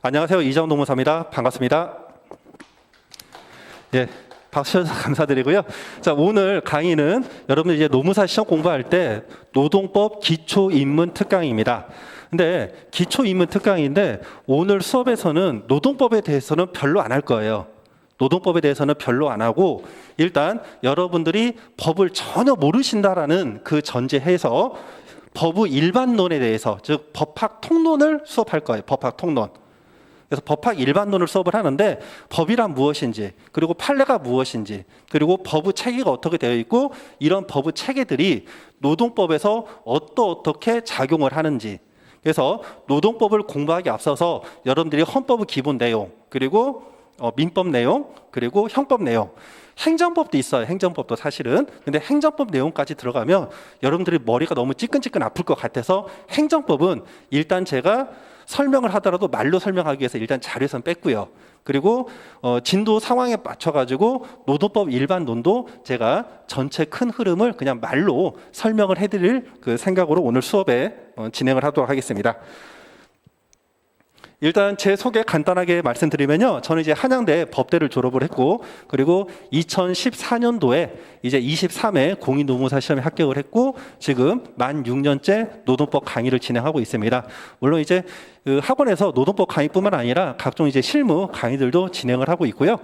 안녕하세요. 이재원 노무사입니다. 반갑습니다. 예, 박수 주셔서 감사드리고요. 자, 오늘 강의는 여러분들 이제 노무사 시험 공부할 때 노동법 기초입문 특강입니다. 근데 기초입문 특강인데 오늘 수업에서는 노동법에 대해서는 별로 안 할 거예요. 노동법에 대해서는 별로 안 하고 일단 여러분들이 법을 전혀 모르신다라는 그 전제해서 법의 일반론에 대해서, 즉 법학 통론을 수업할 거예요. 법학 통론. 그래서 법학 일반론을 수업을 하는데 법이란 무엇인지, 그리고 판례가 무엇인지, 그리고 법의 체계가 어떻게 되어 있고 이런 법의 체계들이 노동법에서 어떻게 작용을 하는지. 그래서 노동법을 공부하기 앞서서 여러분들이 헌법의 기본 내용, 그리고 민법 내용, 그리고 형법 내용, 행정법도 있어요. 행정법도 사실은. 근데 행정법 내용까지 들어가면 여러분들이 머리가 너무 찌끈찌끈 아플 것 같아서 행정법은 일단 제가 설명을 하더라도 말로 설명하기 위해서 일단 자료에선 뺐고요. 그리고 진도 상황에 맞춰가지고 노동법 일반론도 제가 전체 큰 흐름을 그냥 말로 설명을 해드릴 그 생각으로 오늘 수업에 진행을 하도록 하겠습니다. 일단 제 소개 간단하게 말씀드리면요. 저는 이제 한양대 법대를 졸업을 했고, 그리고 2014년도에 이제 23회 공인노무사 시험에 합격을 했고, 지금 만 6년째 노동법 강의를 진행하고 있습니다. 물론 이제 그 학원에서 노동법 강의뿐만 아니라 각종 이제 실무 강의들도 진행을 하고 있고요.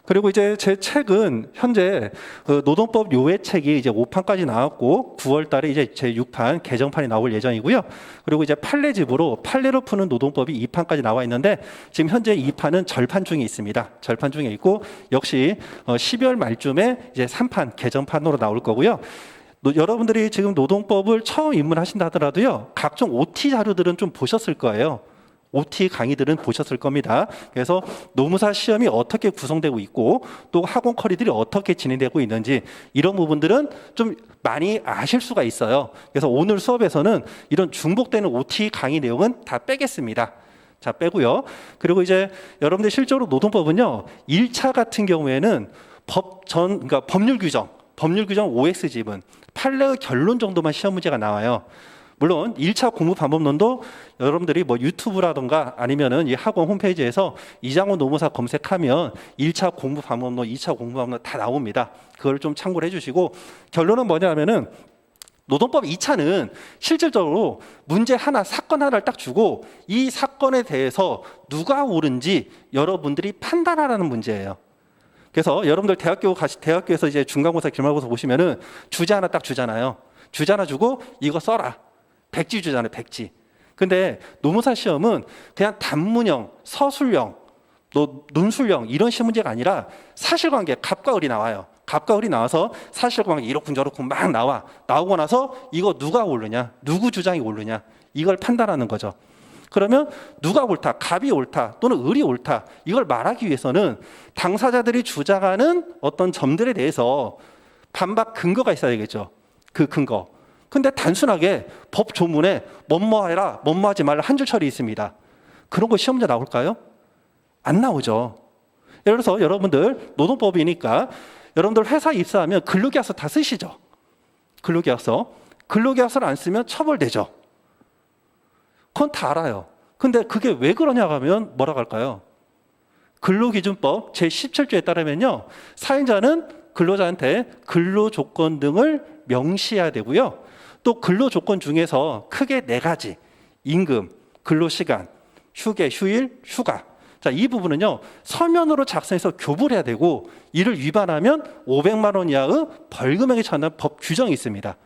그리고 이제 제 책은 현재 그 노동법 요회책이 이제 5판까지 나왔고 9월 달에 이제 제 6판 개정판이 나올 예정이고요. 그리고 이제 판례집으로 판례로 푸는 노동법이 2판까지 나와 있는데 지금 현재 2판은 절판 중에 있습니다. 절판 중에 있고 역시 12월 말쯤에 이제 3판 개정판으로 나올 거고요. 여러분들이 지금 노동법을 처음 입문하신다 하더라도요. 각종 OT 자료들은 좀 보셨을 거예요. OT 강의들은 보셨을 겁니다. 그래서 노무사 시험이 어떻게 구성되고 있고 또 학원 커리들이 어떻게 진행되고 있는지 이런 부분들은 좀 많이 아실 수가 있어요. 그래서 오늘 수업에서는 이런 중복되는 OT 강의 내용은 다 빼겠습니다. 자, 빼고요. 그리고 이제 여러분들 실제로 노동법은요. 1차 같은 경우에는 그러니까 법률 규정 OX 지분, 판례의 결론 정도만 시험 문제가 나와요. 물론 1차 공부 방법론도 여러분들이 뭐 유튜브라던가 아니면은 이 학원 홈페이지에서 이장호 노무사 검색하면 1차 공부 방법론, 2차 공부 방법론 다 나옵니다. 그걸 좀 참고를 해주시고 결론은 뭐냐면은 노동법 2차는 실질적으로 문제 하나, 사건 하나를 딱 주고 이 사건에 대해서 누가 옳은지 여러분들이 판단하라는 문제예요. 그래서 여러분들 대학교에서 이제 중간고사, 기말고사 보시면은 주제 하나 딱 주잖아요. 주제 하나 주고 이거 써라. 백지 주잖아요, 백지. 근데 노무사 시험은 그냥 단문형, 서술형, 논술형 이런 시험 문제가 아니라 사실관계, 갑과 을이 나와요. 갑과 을이 나와서 사실관계 이렇군 저렇군 막 나오고 나서 이거 누가 옳으냐, 누구 주장이 옳으냐 이걸 판단하는 거죠. 그러면 누가 옳다, 갑이 옳다 또는 을이 옳다 이걸 말하기 위해서는 당사자들이 주장하는 어떤 점들에 대해서 반박 근거가 있어야 되겠죠. 그 근거. 근데 단순하게 법 조문에 뭐뭐해라, 뭐뭐하지 말라 한 줄 처리 있습니다. 그런 거 시험 문제 나올까요? 안 나오죠. 예를 들어서 여러분들 노동법이니까 여러분들 회사 입사하면 근로계약서 다 쓰시죠. 근로계약서를 안 쓰면 처벌되죠. 그건 다 알아요. 근데 그게 왜 그러냐 하면 뭐라고 할까요? 근로기준법 제17조에 따르면요. 사용자는 근로자한테 근로조건 등을 명시해야 되고요. 또 근로조건 중에서 크게 4가지. 임금, 근로시간, 휴게, 휴일, 휴가. 자, 이 부분은요. 서면으로 작성해서 교부를 해야 되고 이를 위반하면 500만 원 이하의 벌금형에 처하는 법 규정이 있습니다.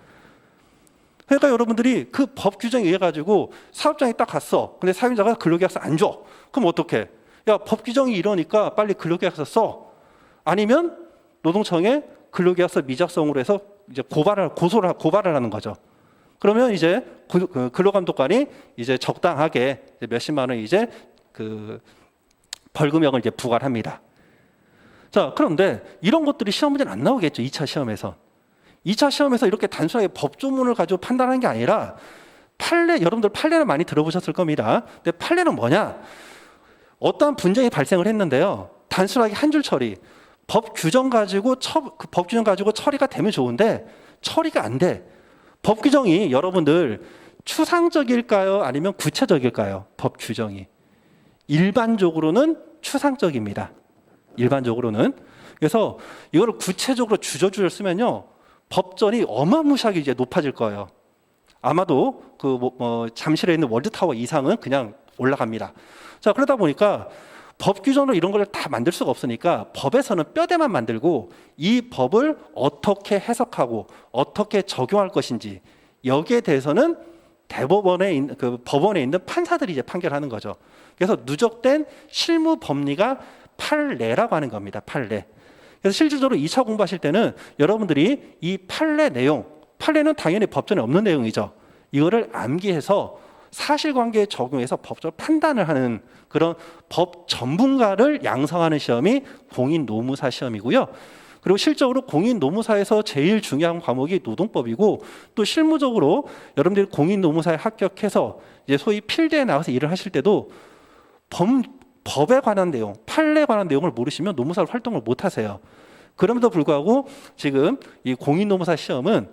그러니까 여러분들이 그 법 규정에 의해 가지고 사업장에 딱 갔어. 근데 사용자가 근로계약서 안 줘. 그럼 어떡해? 야, 법 규정이 이러니까 빨리 근로계약서 써. 아니면 노동청에 근로계약서 미작성으로 해서 이제 고발을 하는 거죠. 그러면 이제 근로감독관이 이제 적당하게 몇십만 원 이제 그 벌금형을 이제 부과를 합니다. 자, 그런데 이런 것들이 시험 문제는 안 나오겠죠. 2차 시험에서. 2차 시험에서 이렇게 단순하게 법조문을 가지고 판단하는 게 아니라 여러분들 판례를 많이 들어보셨을 겁니다. 근데 판례는 뭐냐? 어떠한 분쟁이 발생을 했는데요. 단순하게 한 줄 처리. 법 규정 가지고 처리가 되면 좋은데 처리가 안 돼. 법 규정이 여러분들 추상적일까요? 아니면 구체적일까요? 법 규정이. 일반적으로는 추상적입니다. 일반적으로는. 그래서 이거를 구체적으로 주저주저 쓰면요, 법전이 어마무시하게 이제 높아질 거예요. 아마도 잠실에 있는 월드타워 이상은 그냥 올라갑니다. 자, 그러다 보니까 법 규정으로 이런 걸 다 만들 수가 없으니까 법에서는 뼈대만 만들고 이 법을 어떻게 해석하고 어떻게 적용할 것인지 여기에 대해서는 법원에 있는 판사들이 이제 판결하는 거죠. 그래서 누적된 실무 법리가 판례라고 하는 겁니다. 판례. 그래서 실질적으로 2차 공부하실 때는 여러분들이 이 판례 내용, 판례는 당연히 법전에 없는 내용이죠. 이거를 암기해서 사실관계에 적용해서 법적 판단을 하는 그런 법 전문가를 양성하는 시험이 공인노무사 시험이고요. 그리고 실적으로 공인노무사에서 제일 중요한 과목이 노동법이고, 또 실무적으로 여러분들이 공인노무사에 합격해서 이제 소위 필드에 나가서 일을 하실 때도 법에 관한 내용, 판례에 관한 내용을 모르시면 노무사로 활동을 못 하세요. 그럼에도 불구하고 지금 이 공인노무사 시험은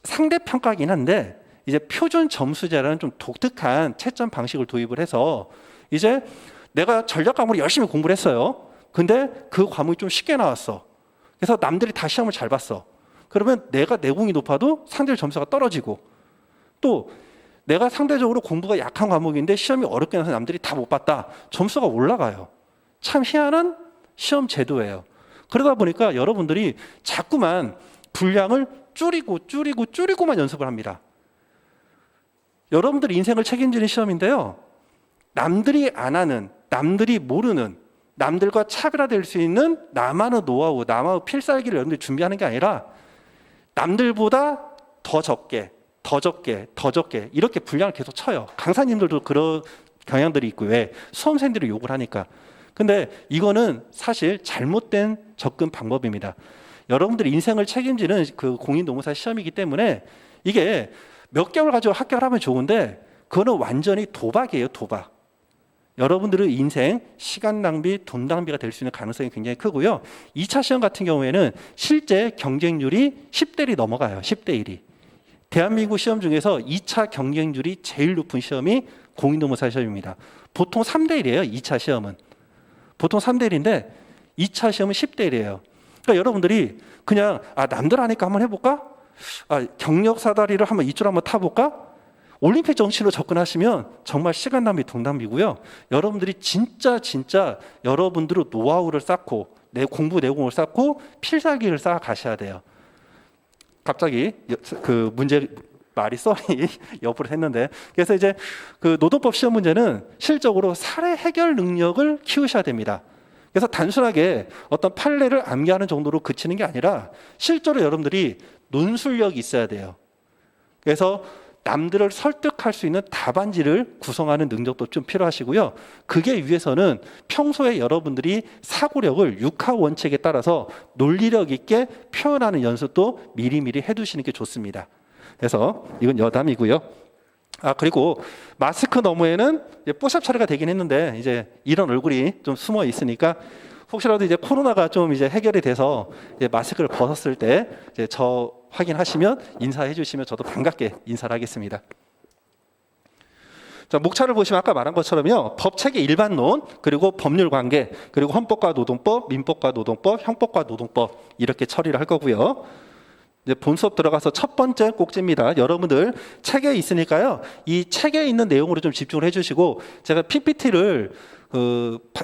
상대평가긴 한데 이제 표준 점수제라는 좀 독특한 채점 방식을 도입을 해서 이제 내가 전략 과목을 열심히 공부를 했어요. 근데 그 과목이 좀 쉽게 나왔어. 그래서 남들이 다 시험을 잘 봤어. 그러면 내가 내공이 높아도 상대의 점수가 떨어지고, 또 내가 상대적으로 공부가 약한 과목인데 시험이 어렵게 나서 남들이 다 못 봤다. 점수가 올라가요. 참 희한한 시험 제도예요. 그러다 보니까 여러분들이 자꾸만 분량을 줄이고만 연습을 합니다. 여러분들 인생을 책임지는 시험인데요, 남들이 안 하는, 남들이 모르는, 남들과 차별화될 수 있는 나만의 노하우, 나만의 필살기를 여러분들이 준비하는 게 아니라 남들보다 더 적게 이렇게 분량을 계속 쳐요. 강사님들도 그런 경향들이 있고, 왜? 수험생들이 욕을 하니까. 근데 이거는 사실 잘못된 접근 방법입니다. 여러분들이 인생을 책임지는 그 공인노무사 시험이기 때문에 이게 몇 개월 가지고 합격을 하면 좋은데 그거는 완전히 도박이에요. 도박. 여러분들의 인생 시간 낭비, 돈 낭비가 될 수 있는 가능성이 굉장히 크고요. 2차 시험 같은 경우에는 실제 경쟁률이 10대 1이 넘어가요. 10대 1이. 대한민국 시험 중에서 2차 경쟁률이 제일 높은 시험이 공인노무사 시험입니다. 보통 3대 1이에요. 2차 시험은. 보통 3대 1인데 2차 시험은 10대 1이에요. 그러니까 여러분들이 그냥 남들 하니까 한번 해볼까? 경력 사다리를 한번 이쪽으로 한번 타볼까? 올림픽 정신으로 접근하시면 정말 시간 낭비, 돈 낭비고요. 여러분들이 진짜 여러분들의 노하우를 쌓고 내 공부 내공을 쌓고 필살기를 쌓아 가셔야 돼요. 갑자기 그 문제 말이 썰이 여부를 했는데, 그래서 이제 그 노동법 시험 문제는 실적으로 사례 해결 능력을 키우셔야 됩니다. 그래서 단순하게 어떤 판례를 암기하는 정도로 그치는 게 아니라 실제로 여러분들이 논술력이 있어야 돼요. 그래서 남들을 설득할 수 있는 답안지를 구성하는 능력도 좀 필요하시고요. 그게 위해서는 평소에 여러분들이 사고력을 육하 원칙에 따라서 논리력 있게 표현하는 연습도 미리미리 해두시는 게 좋습니다. 그래서 이건 여담이고요. 그리고 마스크 너머에는 뽀샵 처리가 되긴 했는데 이제 이런 얼굴이 좀 숨어 있으니까 혹시라도 이제 코로나가 좀 이제 해결이 돼서 이제 마스크를 벗었을 때 이제 저 확인하시면 인사해 주시면 저도 반갑게 인사를 하겠습니다. 자, 목차를 보시면 아까 말한 것처럼요, 법체계 일반론, 그리고 법률 관계, 그리고 헌법과 노동법, 민법과 노동법, 형법과 노동법 이렇게 처리를 할 거고요. 이제 본 수업 들어가서 첫 번째 꼭지입니다. 여러분들 책에 있으니까요, 이 책에 있는 내용으로 좀 집중을 해주시고, 제가 PPT를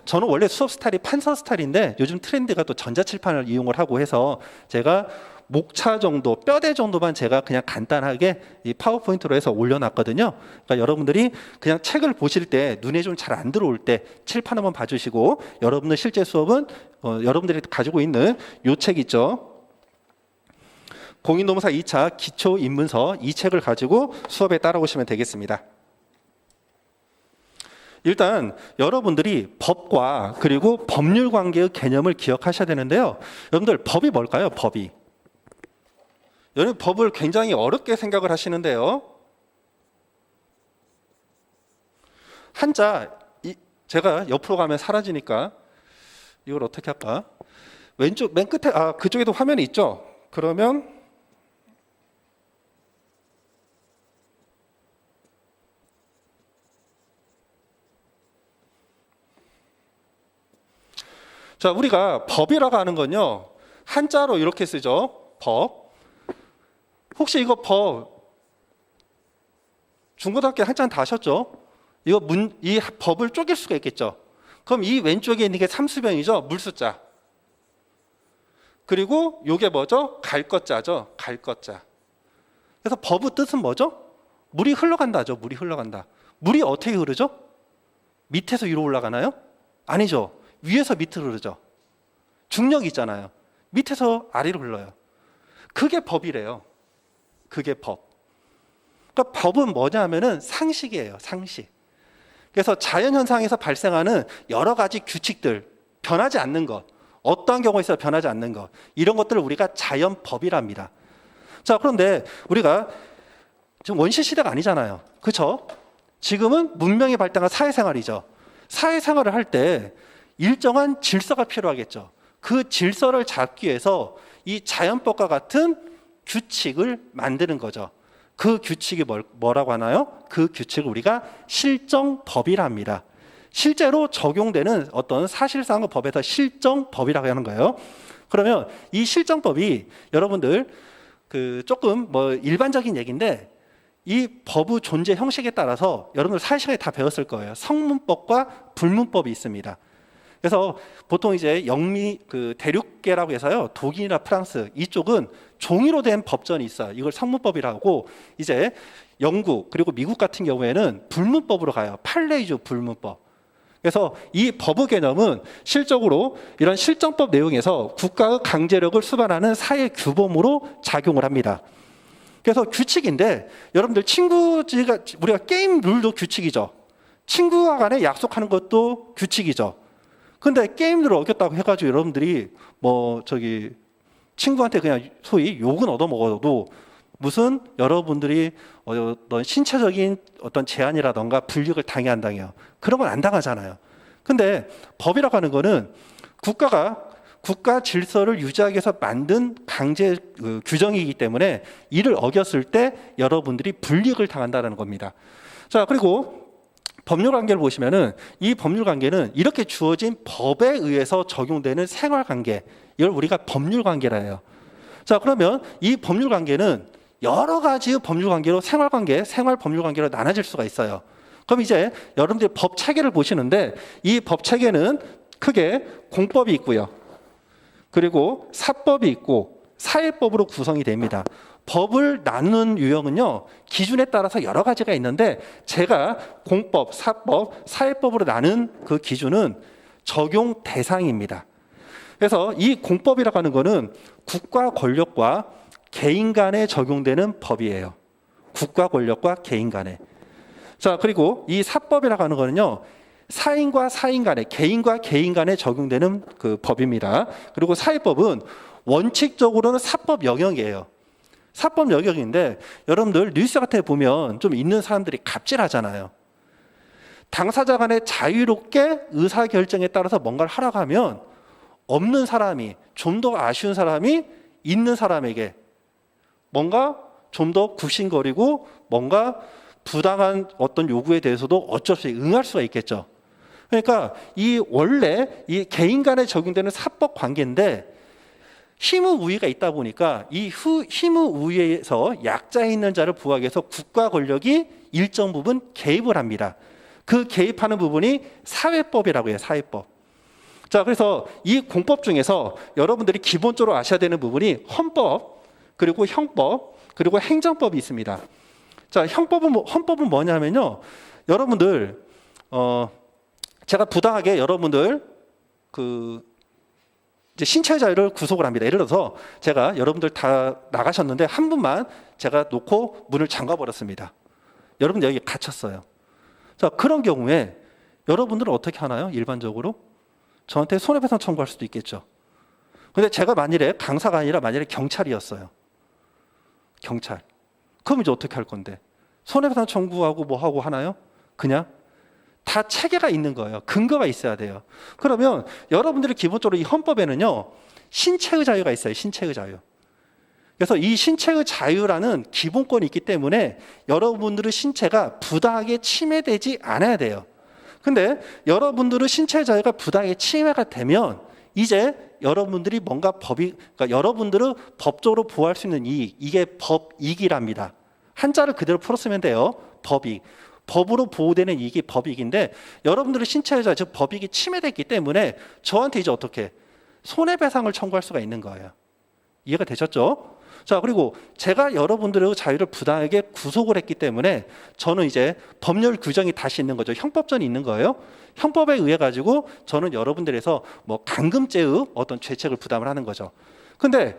저는 원래 수업 스타일이 판서 스타일인데 요즘 트렌드가 또 전자칠판을 이용을 하고 해서 제가 목차 정도, 뼈대 정도만 제가 그냥 간단하게 이 파워포인트로 해서 올려놨거든요. 그러니까 여러분들이 그냥 책을 보실 때 눈에 좀 잘 안 들어올 때 칠판 한번 봐주시고, 여러분들 실제 수업은 여러분들이 가지고 있는 요 책 있죠. 공인노무사 2차 기초입문서 이 책을 가지고 수업에 따라오시면 되겠습니다. 일단 여러분들이 법과 그리고 법률 관계의 개념을 기억하셔야 되는데요. 여러분들 법이 뭘까요? 법이. 여러분 법을 굉장히 어렵게 생각을 하시는데요. 한자, 제가 옆으로 가면 사라지니까 이걸 어떻게 할까? 왼쪽 맨 끝에 그쪽에도 화면이 있죠? 그러면 자, 우리가 법이라고 하는 건요, 한자로 이렇게 쓰죠. 법. 혹시 이거 중고등학교 한자는 다 하셨죠? 이 법을 쪼갤 수가 있겠죠. 그럼 이 왼쪽에 있는 게 삼수변이죠. 물수자. 그리고 요게 뭐죠? 갈것자죠. 갈것자. 그래서 법의 뜻은 뭐죠? 물이 흘러간다죠. 물이 흘러간다. 물이 어떻게 흐르죠? 밑에서 위로 올라가나요? 아니죠. 위에서 밑으로 흐르죠. 중력이 있잖아요. 밑에서 아래로 흘러요. 그게 법이래요. 그게 법. 그러니까 법은 뭐냐면은 상식이에요. 상식. 그래서 자연현상에서 발생하는 여러 가지 규칙들, 변하지 않는 것, 어떠한 경우에 있어 변하지 않는 것, 이런 것들을 우리가 자연법이랍니다. 자, 그런데 우리가 지금 원시 시대가 아니잖아요. 그렇죠? 지금은 문명이 발달한 사회생활이죠. 사회생활을 할 때 일정한 질서가 필요하겠죠. 그 질서를 잡기 위해서 이 자연법과 같은 규칙을 만드는 거죠. 그 규칙이 뭐라고 하나요? 그 규칙을 우리가 실정법이라 합니다. 실제로 적용되는 어떤 사실상의 법에서 실정법이라고 하는 거예요. 그러면 이 실정법이 여러분들 조금 일반적인 얘기인데, 이 법의 존재 형식에 따라서 여러분들 사실시간에 다 배웠을 거예요. 성문법과 불문법이 있습니다. 그래서 보통 이제 대륙계라고 해서요, 독일이나 프랑스 이쪽은 종이로 된 법전이 있어요. 이걸 성문법이라고. 이제 영국 그리고 미국 같은 경우에는 불문법으로 가요. 판례주 불문법. 그래서 이 법의 개념은 실적으로 이런 실정법 내용에서 국가의 강제력을 수반하는 사회 규범으로 작용을 합니다. 그래서 규칙인데, 여러분들 우리가 게임 룰도 규칙이죠. 친구와 간에 약속하는 것도 규칙이죠. 근데 게임들을 어겼다고 해가지고 여러분들이 친구한테 그냥 소위 욕은 얻어먹어도 무슨 여러분들이 어떤 신체적인 어떤 제한이라던가 불이익을 당해 안 당해요? 그런 건 안 당하잖아요. 근데 법이라고 하는 거는 국가 질서를 유지하기 위해서 만든 강제 규정이기 때문에 이를 어겼을 때 여러분들이 불이익을 당한다는 겁니다. 자, 그리고 법률 관계를 보시면은 이 법률 관계는 이렇게 주어진 법에 의해서 적용되는 생활 관계, 이걸 우리가 법률 관계라 해요. 자, 그러면 이 법률 관계는 여러 가지 법률 관계로 생활 법률 관계로 나눠질 수가 있어요. 그럼 이제 여러분들이 법 체계를 보시는데, 이 법 체계는 크게 공법이 있고요. 그리고 사법이 있고 사회법으로 구성이 됩니다. 법을 나누는 유형은요, 기준에 따라서 여러 가지가 있는데, 제가 공법, 사법, 사회법으로 나눈 그 기준은 적용 대상입니다. 그래서 이 공법이라고 하는 거는 국가 권력과 개인 간에 적용되는 법이에요. 국가 권력과 개인 간에. 자, 그리고 이 사법이라고 하는 거는요, 사인과 사인 간에, 개인과 개인 간에 적용되는 그 법입니다. 그리고 사회법은 원칙적으로는 사법 영역이에요. 사법 영역인데, 여러분들 뉴스 같은 데 보면 좀 있는 사람들이 갑질하잖아요. 당사자 간에 자유롭게 의사결정에 따라서 뭔가를 하라고 하면 없는 사람이, 좀 더 아쉬운 사람이 있는 사람에게 뭔가 좀 더 굽신거리고 뭔가 부당한 어떤 요구에 대해서도 어쩔 수 없이 응할 수가 있겠죠. 그러니까 원래 이 개인 간에 적용되는 사법 관계인데, 힘의 우위가 있다 보니까 이 힘의 우위에서 약자에 있는 자를 보호하기 위해서 국가 권력이 일정 부분 개입을 합니다. 그 개입하는 부분이 사회법이라고 해요. 사회법. 자, 그래서 이 공법 중에서 여러분들이 기본적으로 아셔야 되는 부분이 헌법, 그리고 형법, 그리고 행정법이 있습니다. 자, 헌법은 뭐냐면요, 여러분들 제가 부당하게 여러분들 이제 신체의 자유를 구속을 합니다. 예를 들어서 제가 여러분들 다 나가셨는데 한 분만 제가 놓고 문을 잠가 버렸습니다. 여러분들 여기 갇혔어요. 자, 그런 경우에 여러분들은 어떻게 하나요? 일반적으로 저한테 손해배상 청구할 수도 있겠죠. 근데 제가 만일에 강사가 아니라 만일에 경찰이었어요. 경찰. 그럼 이제 어떻게 할 건데? 손해배상 청구하고 뭐 하고 하나요? 그냥 다 체계가 있는 거예요. 근거가 있어야 돼요. 그러면 여러분들이 기본적으로 이 헌법에는요, 신체의 자유가 있어요. 신체의 자유. 그래서 이 신체의 자유라는 기본권이 있기 때문에 여러분들의 신체가 부당하게 침해되지 않아야 돼요. 근데 여러분들의 신체의 자유가 부당하게 침해가 되면 이제 여러분들이 뭔가 그러니까 여러분들은 법적으로 보호할 수 있는 이익, 이게 법이익이랍니다. 한자를 그대로 풀었으면 돼요. 법이익. 법으로 보호되는 이익이 법이익인데 여러분들의 신체유자, 즉 법이익이 침해됐기 때문에 저한테 이제 어떻게 손해배상을 청구할 수가 있는 거예요. 이해가 되셨죠? 자, 그리고 제가 여러분들의 자유를 부당하게 구속을 했기 때문에 저는 이제 법률 규정이 다시 있는 거죠. 형법전이 있는 거예요. 형법에 의해 가지고 저는 여러분들에서 뭐 감금죄의 어떤 죄책을 부담을 하는 거죠. 근데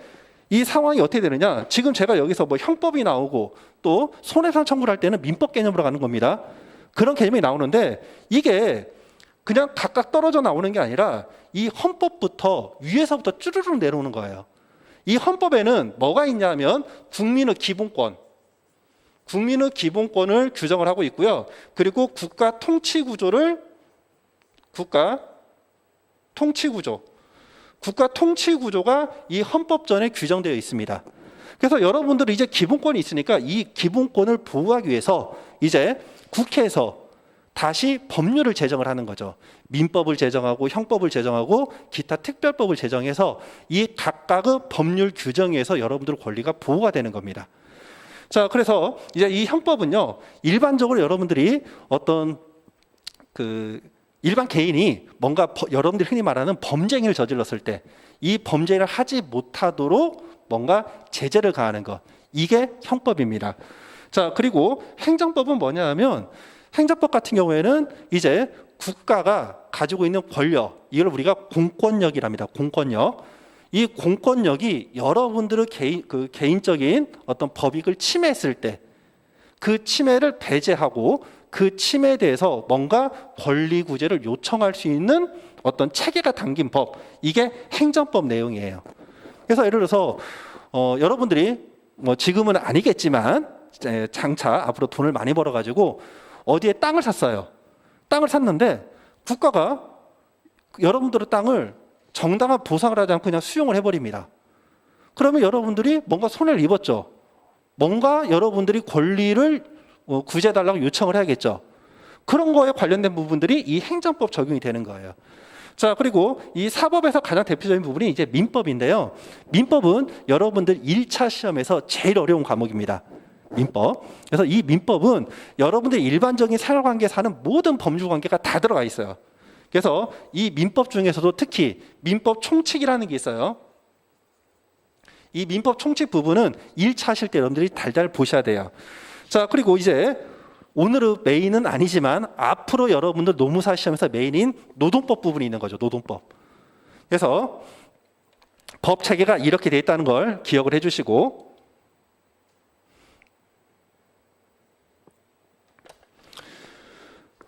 이 상황이 어떻게 되느냐? 지금 제가 여기서 뭐 형법이 나오고 또 손해배상 청구를 할 때는 민법 개념으로 가는 겁니다. 그런 개념이 나오는데 이게 그냥 각각 떨어져 나오는 게 아니라 이 헌법부터 위에서부터 쭈르륵 내려오는 거예요. 이 헌법에는 뭐가 있냐면 국민의 기본권을 규정을 하고 있고요. 그리고 국가 통치구조가 이 헌법전에 규정되어 있습니다. 그래서 여러분들은 이제 기본권이 있으니까 이 기본권을 보호하기 위해서 이제 국회에서 다시 법률을 제정을 하는 거죠. 민법을 제정하고 형법을 제정하고 기타 특별법을 제정해서 이 각각의 법률 규정에 의해서 여러분들의 권리가 보호가 되는 겁니다. 자, 그래서 이제 이 형법은요, 일반적으로 여러분들이 어떤 일반 개인이 뭔가 여러분들이 흔히 말하는 범죄행위를 저질렀을 때 이 범죄를 하지 못하도록 뭔가 제재를 가하는 것, 이게 형법입니다. 자, 그리고 행정법은 뭐냐 하면 행정법 같은 경우에는 이제 국가가 가지고 있는 권력, 이걸 우리가 공권력이랍니다. 공권력. 이 공권력이 여러분들의 개인적인 어떤 법익을 침해했을 때 그 침해를 배제하고 그 침해에 대해서 뭔가 권리 구제를 요청할 수 있는 어떤 체계가 담긴 법, 이게 행정법 내용이에요. 그래서 예를 들어서 여러분들이 뭐 지금은 아니겠지만 장차 앞으로 돈을 많이 벌어가지고 어디에 땅을 샀어요. 땅을 샀는데 국가가 여러분들의 땅을 정당한 보상을 하지 않고 그냥 수용을 해버립니다. 그러면 여러분들이 뭔가 손해를 입었죠. 뭔가 여러분들이 권리를 구제해달라고 요청을 해야겠죠. 그런 거에 관련된 부분들이 이 행정법 적용이 되는 거예요. 자, 그리고 이 사법에서 가장 대표적인 부분이 이제 민법인데요. 민법은 여러분들 1차 시험에서 제일 어려운 과목입니다. 민법. 그래서 이 민법은 여러분들 일반적인 생활관계에서 하는 모든 법률관계가 다 들어가 있어요. 그래서 이 민법 중에서도 특히 민법 총칙이라는 게 있어요. 이 민법 총칙 부분은 1차 하실 때 여러분들이 달달 보셔야 돼요. 자, 그리고 이제 오늘의 메인은 아니지만 앞으로 여러분들 노무사 시험에서 메인인 노동법 부분이 있는 거죠. 노동법. 그래서 법 체계가 이렇게 돼 있다는 걸 기억을 해주시고,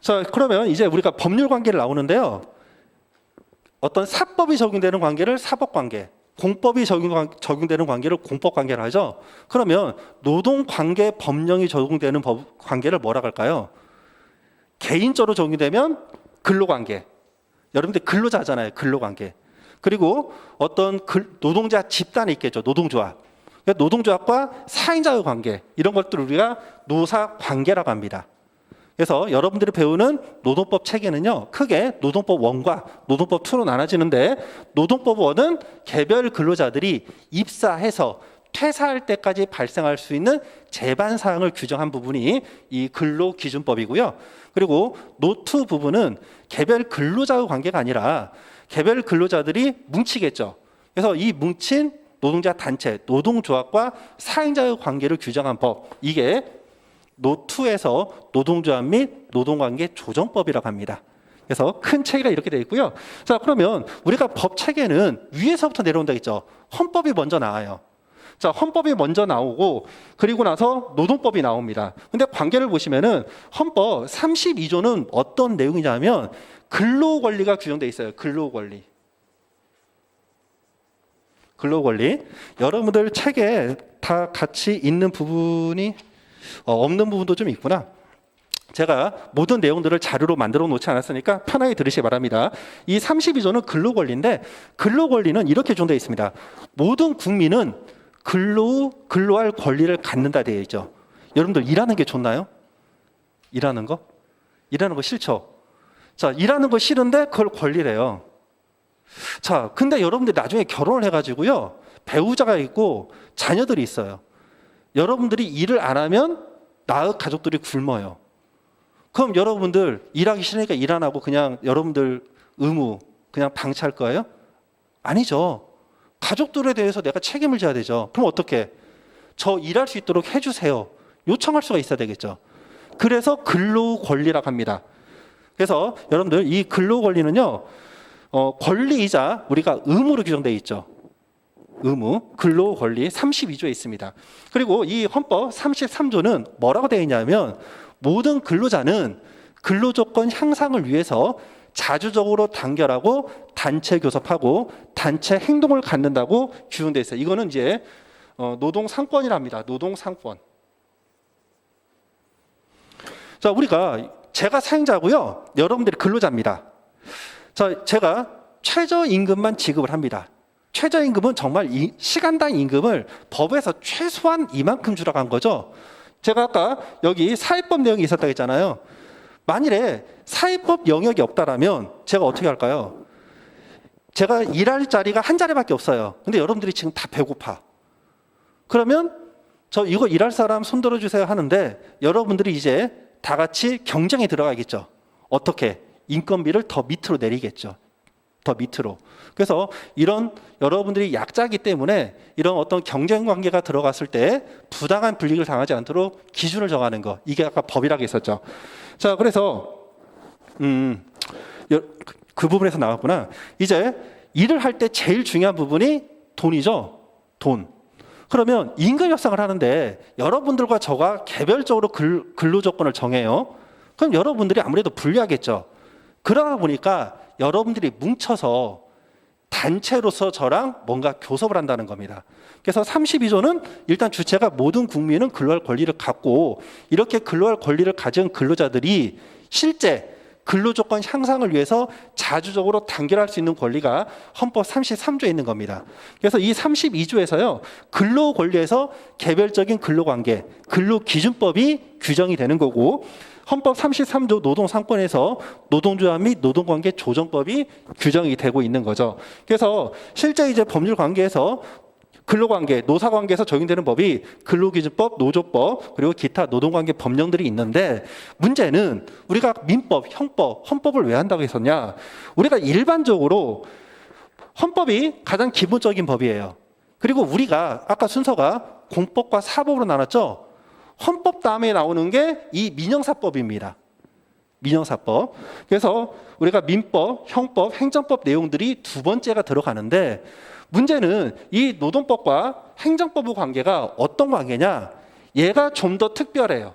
자, 그러면 이제 우리가 법률 관계를 나오는데요. 어떤 사법이 적용되는 관계를 사법관계, 공법이 적용되는 관계를 공법관계를 하죠. 그러면 노동관계 법령이 적용되는 관계를 뭐라고 할까요? 개인적으로 적용되면 근로관계. 여러분들 근로자잖아요. 근로관계. 그리고 어떤 노동자 집단이 있겠죠. 노동조합. 노동조합과 사인자의 관계, 이런 것들을 우리가 노사관계라고 합니다. 그래서 여러분들이 배우는 노동법 체계는요, 크게 노동법 1과 노동법 2로 나눠지는데, 노동법 1은 개별 근로자들이 입사해서 퇴사할 때까지 발생할 수 있는 제반 사항을 규정한 부분이 이 근로기준법이고요. 그리고 노2 부분은 개별 근로자의 관계가 아니라 개별 근로자들이 뭉치겠죠. 그래서 이 뭉친 노동자 단체, 노동조합과 사인자의 관계를 규정한 법, 이게 노2에서 노동조합 및 노동관계 조정법이라고 합니다. 그래서 큰 체계가 이렇게 되어 있고요. 자, 그러면 우리가 법 체계는 위에서부터 내려온다 했죠. 헌법이 먼저 나와요. 자, 헌법이 먼저 나오고 그리고 나서 노동법이 나옵니다. 근데 관계를 보시면은 헌법 32조는 어떤 내용이냐면 근로권리가 규정되어 있어요. 근로권리. 여러분들 책에 다 같이 있는 부분이 없는 부분도 좀 있구나. 제가 모든 내용들을 자료로 만들어 놓지 않았으니까 편하게 들으시기 바랍니다. 이 32조는 근로권리인데, 근로권리는 이렇게 규정되어 있습니다. 모든 국민은 근로할 권리를 갖는다 되어 있죠. 여러분들 일하는 게 좋나요? 일하는 거 싫죠. 자, 일하는 거 싫은데 그걸 권리래요. 자, 근데 여러분들이 나중에 결혼을 해가지고요, 배우자가 있고 자녀들이 있어요. 여러분들이 일을 안 하면 나의 가족들이 굶어요. 그럼 여러분들 일하기 싫으니까 일 안 하고 그냥 여러분들 의무 그냥 방치할 거예요? 아니죠. 가족들에 대해서 내가 책임을 져야 되죠. 그럼 어떻게? 저 일할 수 있도록 해주세요. 요청할 수가 있어야 되겠죠. 그래서 근로 권리라고 합니다. 그래서 여러분들 이 근로 권리는요, 권리이자 우리가 의무로 규정되어 있죠. 의무, 근로 권리 32조에 있습니다. 그리고 이 헌법 33조는 뭐라고 되어 있냐면 모든 근로자는 근로조건 향상을 위해서 자주적으로 단결하고 단체 교섭하고 단체 행동을 갖는다고 규정되어 있어요. 이거는 이제 노동상권이랍니다. 노동상권. 자, 제가 사용자고요. 여러분들이 근로자입니다. 자, 제가 최저임금만 지급을 합니다. 최저임금은 정말 시간당 임금을 법에서 최소한 이만큼 주라고 한 거죠. 제가 아까 여기 사회법 내용이 있었다고 했잖아요. 만일에 사회법 영역이 없다라면 제가 어떻게 할까요? 제가 일할 자리가 한 자리밖에 없어요. 근데 여러분들이 지금 다 배고파. 그러면 저 이거 일할 사람 손 들어주세요 하는데 여러분들이 이제 다 같이 경쟁에 들어가겠죠. 어떻게? 인건비를 더 밑으로 내리겠죠. 더 밑으로. 그래서 이런 여러분들이 약자이기 때문에 이런 어떤 경쟁 관계가 들어갔을 때 부당한 불이익을 당하지 않도록 기준을 정하는 거. 이게 아까 법이라고 했었죠. 자, 그래서 그 부분에서 나왔구나. 이제 일을 할 때 제일 중요한 부분이 돈이죠. 돈. 그러면 임금 협상을 하는데 여러분들과 저가 개별적으로 근로 조건을 정해요. 그럼 여러분들이 아무래도 불리하겠죠. 그러다 보니까 여러분들이 뭉쳐서 단체로서 저랑 뭔가 교섭을 한다는 겁니다. 그래서 32조는 일단 주체가 모든 국민은 근로할 권리를 갖고 이렇게 근로할 권리를 가진 근로자들이 실제 근로조건 향상을 위해서 자주적으로 단결할 수 있는 권리가 헌법 33조에 있는 겁니다. 그래서 이 32조에서요, 근로권리에서 개별적인 근로관계, 근로기준법이 규정이 되는 거고 헌법 33조 노동상권에서 노동조합 및 노동관계 조정법이 규정이 되고 있는 거죠. 그래서 실제 이제 법률 관계에서 근로관계, 노사관계에서 적용되는 법이 근로기준법, 노조법, 그리고 기타 노동관계 법령들이 있는데 문제는 우리가 민법, 형법, 헌법을 왜 한다고 했었냐? 우리가 일반적으로 헌법이 가장 기본적인 법이에요. 그리고 우리가 아까 순서가 공법과 사법으로 나눴죠? 헌법 다음에 나오는 게 이 민형사법입니다. 민형사법. 그래서 우리가 민법, 형법, 행정법 내용들이 두 번째가 들어가는데 문제는 이 노동법과 행정법의 관계가 어떤 관계냐? 얘가 좀 더 특별해요.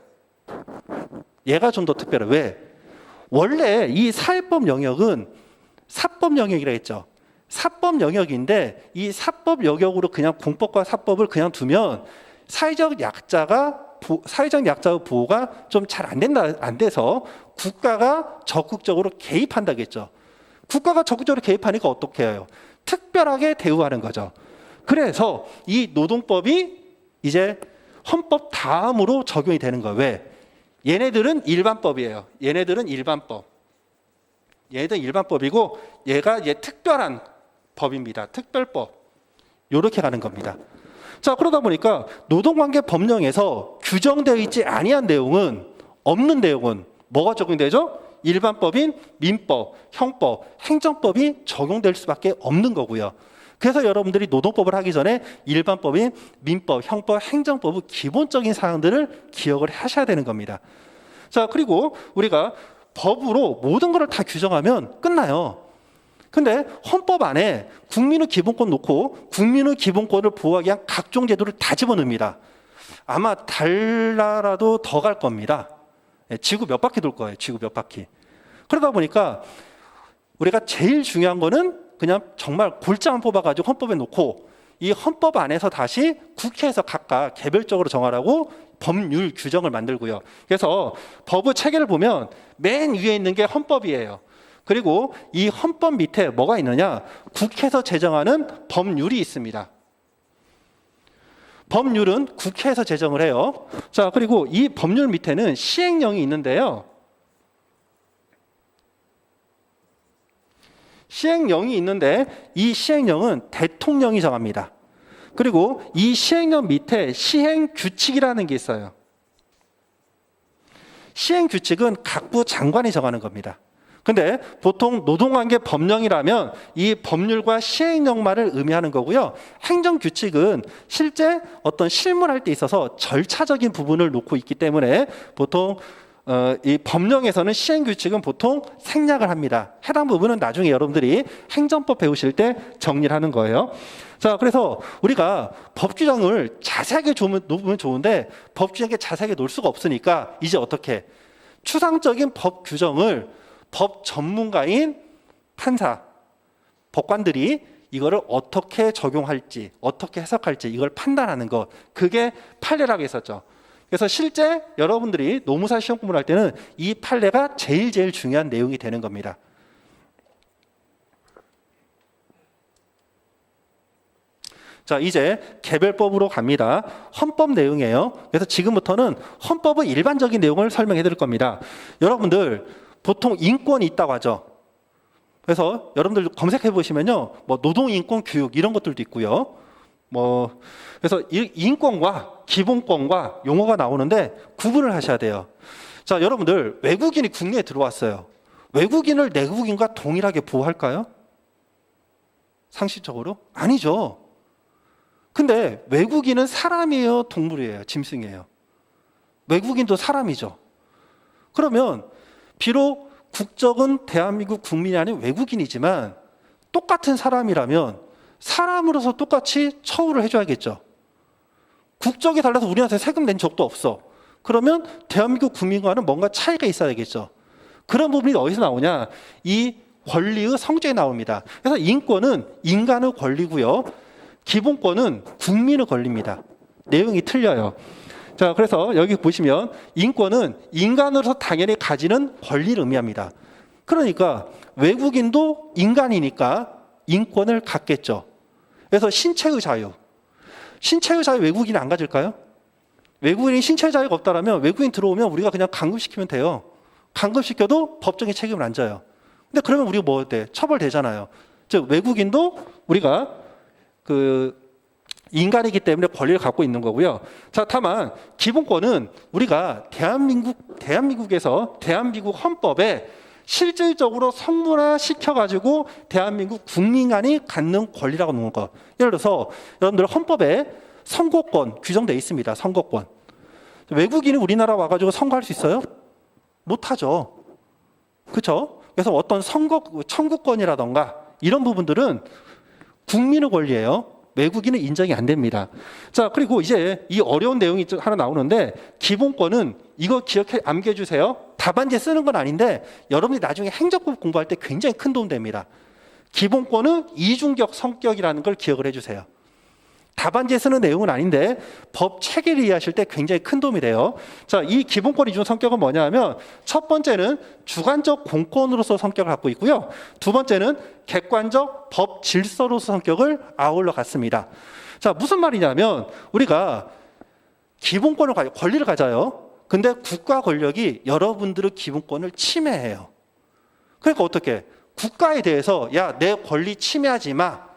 얘가 좀 더 특별해. 왜? 원래 이 사회법 영역은 사법 영역이라 했죠. 사법 영역인데 이 사법 영역으로 그냥 공법과 사법을 그냥 두면 사회적 약자의 보호가 좀 잘 안 돼서 국가가 적극적으로 개입한다겠죠. 국가가 적극적으로 개입하니까 어떻게 해요? 특별하게 대우하는 거죠. 그래서 이 노동법이 이제 헌법 다음으로 적용이 되는 거예요. 왜? 얘네들은 일반법이에요. 얘네들은 일반법. 얘네들은 일반법이고 얘가 특별한 법입니다. 특별법. 이렇게 가는 겁니다. 자, 그러다 보니까 노동관계 법령에서 규정되어 있지 아니한 내용은 없는 내용은 뭐가 적용되죠? 일반법인 민법, 형법, 행정법이 적용될 수밖에 없는 거고요. 그래서 여러분들이 노동법을 하기 전에 일반법인 민법, 형법, 행정법의 기본적인 사항들을 기억을 하셔야 되는 겁니다. 자, 그리고 우리가 법으로 모든 것을 다 규정하면 끝나요. 근데 헌법 안에 국민의 기본권 놓고 국민의 기본권을 보호하기 위한 각종 제도를 다 집어넣습니다. 아마 달나라도 더 갈 겁니다. 지구 몇 바퀴 돌 거예요. 지구 몇 바퀴. 그러다 보니까 우리가 제일 중요한 거는 그냥 정말 골자만 뽑아가지고 헌법에 놓고 이 헌법 안에서 다시 국회에서 각각 개별적으로 정하라고 법률 규정을 만들고요. 그래서 법의 체계를 보면 맨 위에 있는 게 헌법이에요. 그리고 이 헌법 밑에 뭐가 있느냐? 국회에서 제정하는 법률이 있습니다. 법률은 국회에서 제정을 해요. 자, 그리고 이 법률 밑에는 시행령이 있는데요. 시행령이 있는데 이 시행령은 대통령이 정합니다. 그리고 이 시행령 밑에 시행규칙이라는 게 있어요. 시행규칙은 각부 장관이 정하는 겁니다. 근데 보통 노동관계 법령이라면 이 법률과 시행령만을 의미하는 거고요. 행정규칙은 실제 어떤 실무를 할 때 있어서 절차적인 부분을 놓고 있기 때문에 보통 이 법령에서는 시행규칙은 보통 생략을 합니다. 해당 부분은 나중에 여러분들이 행정법 배우실 때 정리를 하는 거예요. 자, 그래서 우리가 법 규정을 자세하게 놓으면 좋은데 법 규정에 자세하게 놓을 수가 없으니까 이제 어떻게 추상적인 법 규정을 법 전문가인 판사, 법관들이 이거를 어떻게 적용할지, 어떻게 해석할지 이걸 판단하는 것, 그게 판례라고 했었죠. 그래서 실제 여러분들이 노무사 시험 공부를 할 때는 이 판례가 제일 중요한 내용이 되는 겁니다. 자, 이제 개별법으로 갑니다. 헌법 내용이에요. 그래서 지금부터는 헌법의 일반적인 내용을 설명해 드릴 겁니다. 여러분들 보통 인권이 있다고 하죠. 그래서 여러분들 검색해 보시면요, 뭐 노동인권 교육 이런 것들도 있고요. 그래서 인권과 기본권과 용어가 나오는데 구분을 하셔야 돼요. 자, 여러분들 외국인이 국내에 들어왔어요. 외국인을 내국인과 동일하게 보호할까요? 상식적으로? 아니죠. 근데 외국인은 사람이에요, 동물이에요, 짐승이에요? 외국인도 사람이죠. 그러면 비록 국적은 대한민국 국민이 아닌 외국인이지만 똑같은 사람이라면 사람으로서 똑같이 처우를 해줘야겠죠. 국적이 달라서 우리한테 세금 낸 적도 없어. 그러면 대한민국 국민과는 뭔가 차이가 있어야겠죠. 그런 부분이 어디서 나오냐? 이 권리의 성질에 나옵니다. 그래서 인권은 인간의 권리고요. 기본권은 국민의 권리입니다. 내용이 틀려요. 자, 그래서 여기 보시면 인권은 인간으로서 당연히 가지는 권리를 의미합니다. 그러니까 외국인도 인간이니까 인권을 갖겠죠. 그래서 신체의 자유. 신체의 자유 외국인이 안 가질까요? 외국인이 신체의 자유가 없다면 외국인 들어오면 우리가 그냥 감금시키면 돼요. 감금시켜도 법적인 책임을 안 져요. 근데 그러면 우리가 뭐 돼? 처벌되잖아요. 즉 외국인도 우리가 인간이기 때문에 권리를 갖고 있는 거고요. 자, 다만 기본권은 우리가 대한민국에서 대한민국 헌법에 실질적으로 성문화 시켜가지고 대한민국 국민간이 갖는 권리라고 놓은 것. 예를 들어서 여러분들 헌법에 선거권 규정되어 있습니다. 선거권. 외국인이 우리나라 와가지고 선거할 수 있어요? 못하죠. 그렇죠? 그래서 어떤 청구권이라던가 이런 부분들은 국민의 권리예요. 외국인은 인정이 안 됩니다. 자, 그리고 이제 이 어려운 내용이 하나 나오는데 기본권은 이거 암기해 주세요. 답안지에 쓰는 건 아닌데 여러분이 나중에 행정법 공부할 때 굉장히 큰 도움 됩니다. 기본권은 이중적 성격이라는 걸 기억을 해주세요. 답안지에 쓰는 내용은 아닌데 법 체계를 이해하실 때 굉장히 큰 도움이 돼요. 자, 이 기본권 이중 성격은 뭐냐 하면 첫 번째는 주관적 공권으로서 성격을 갖고 있고요. 두 번째는 객관적 법 질서로서 성격을 아울러 갖습니다. 자, 무슨 말이냐면 우리가 기본권을 권리를 가져요. 근데 국가 권력이 여러분들의 기본권을 침해해요. 그러니까 어떻게? 국가에 대해서 야, 내 권리 침해하지 마.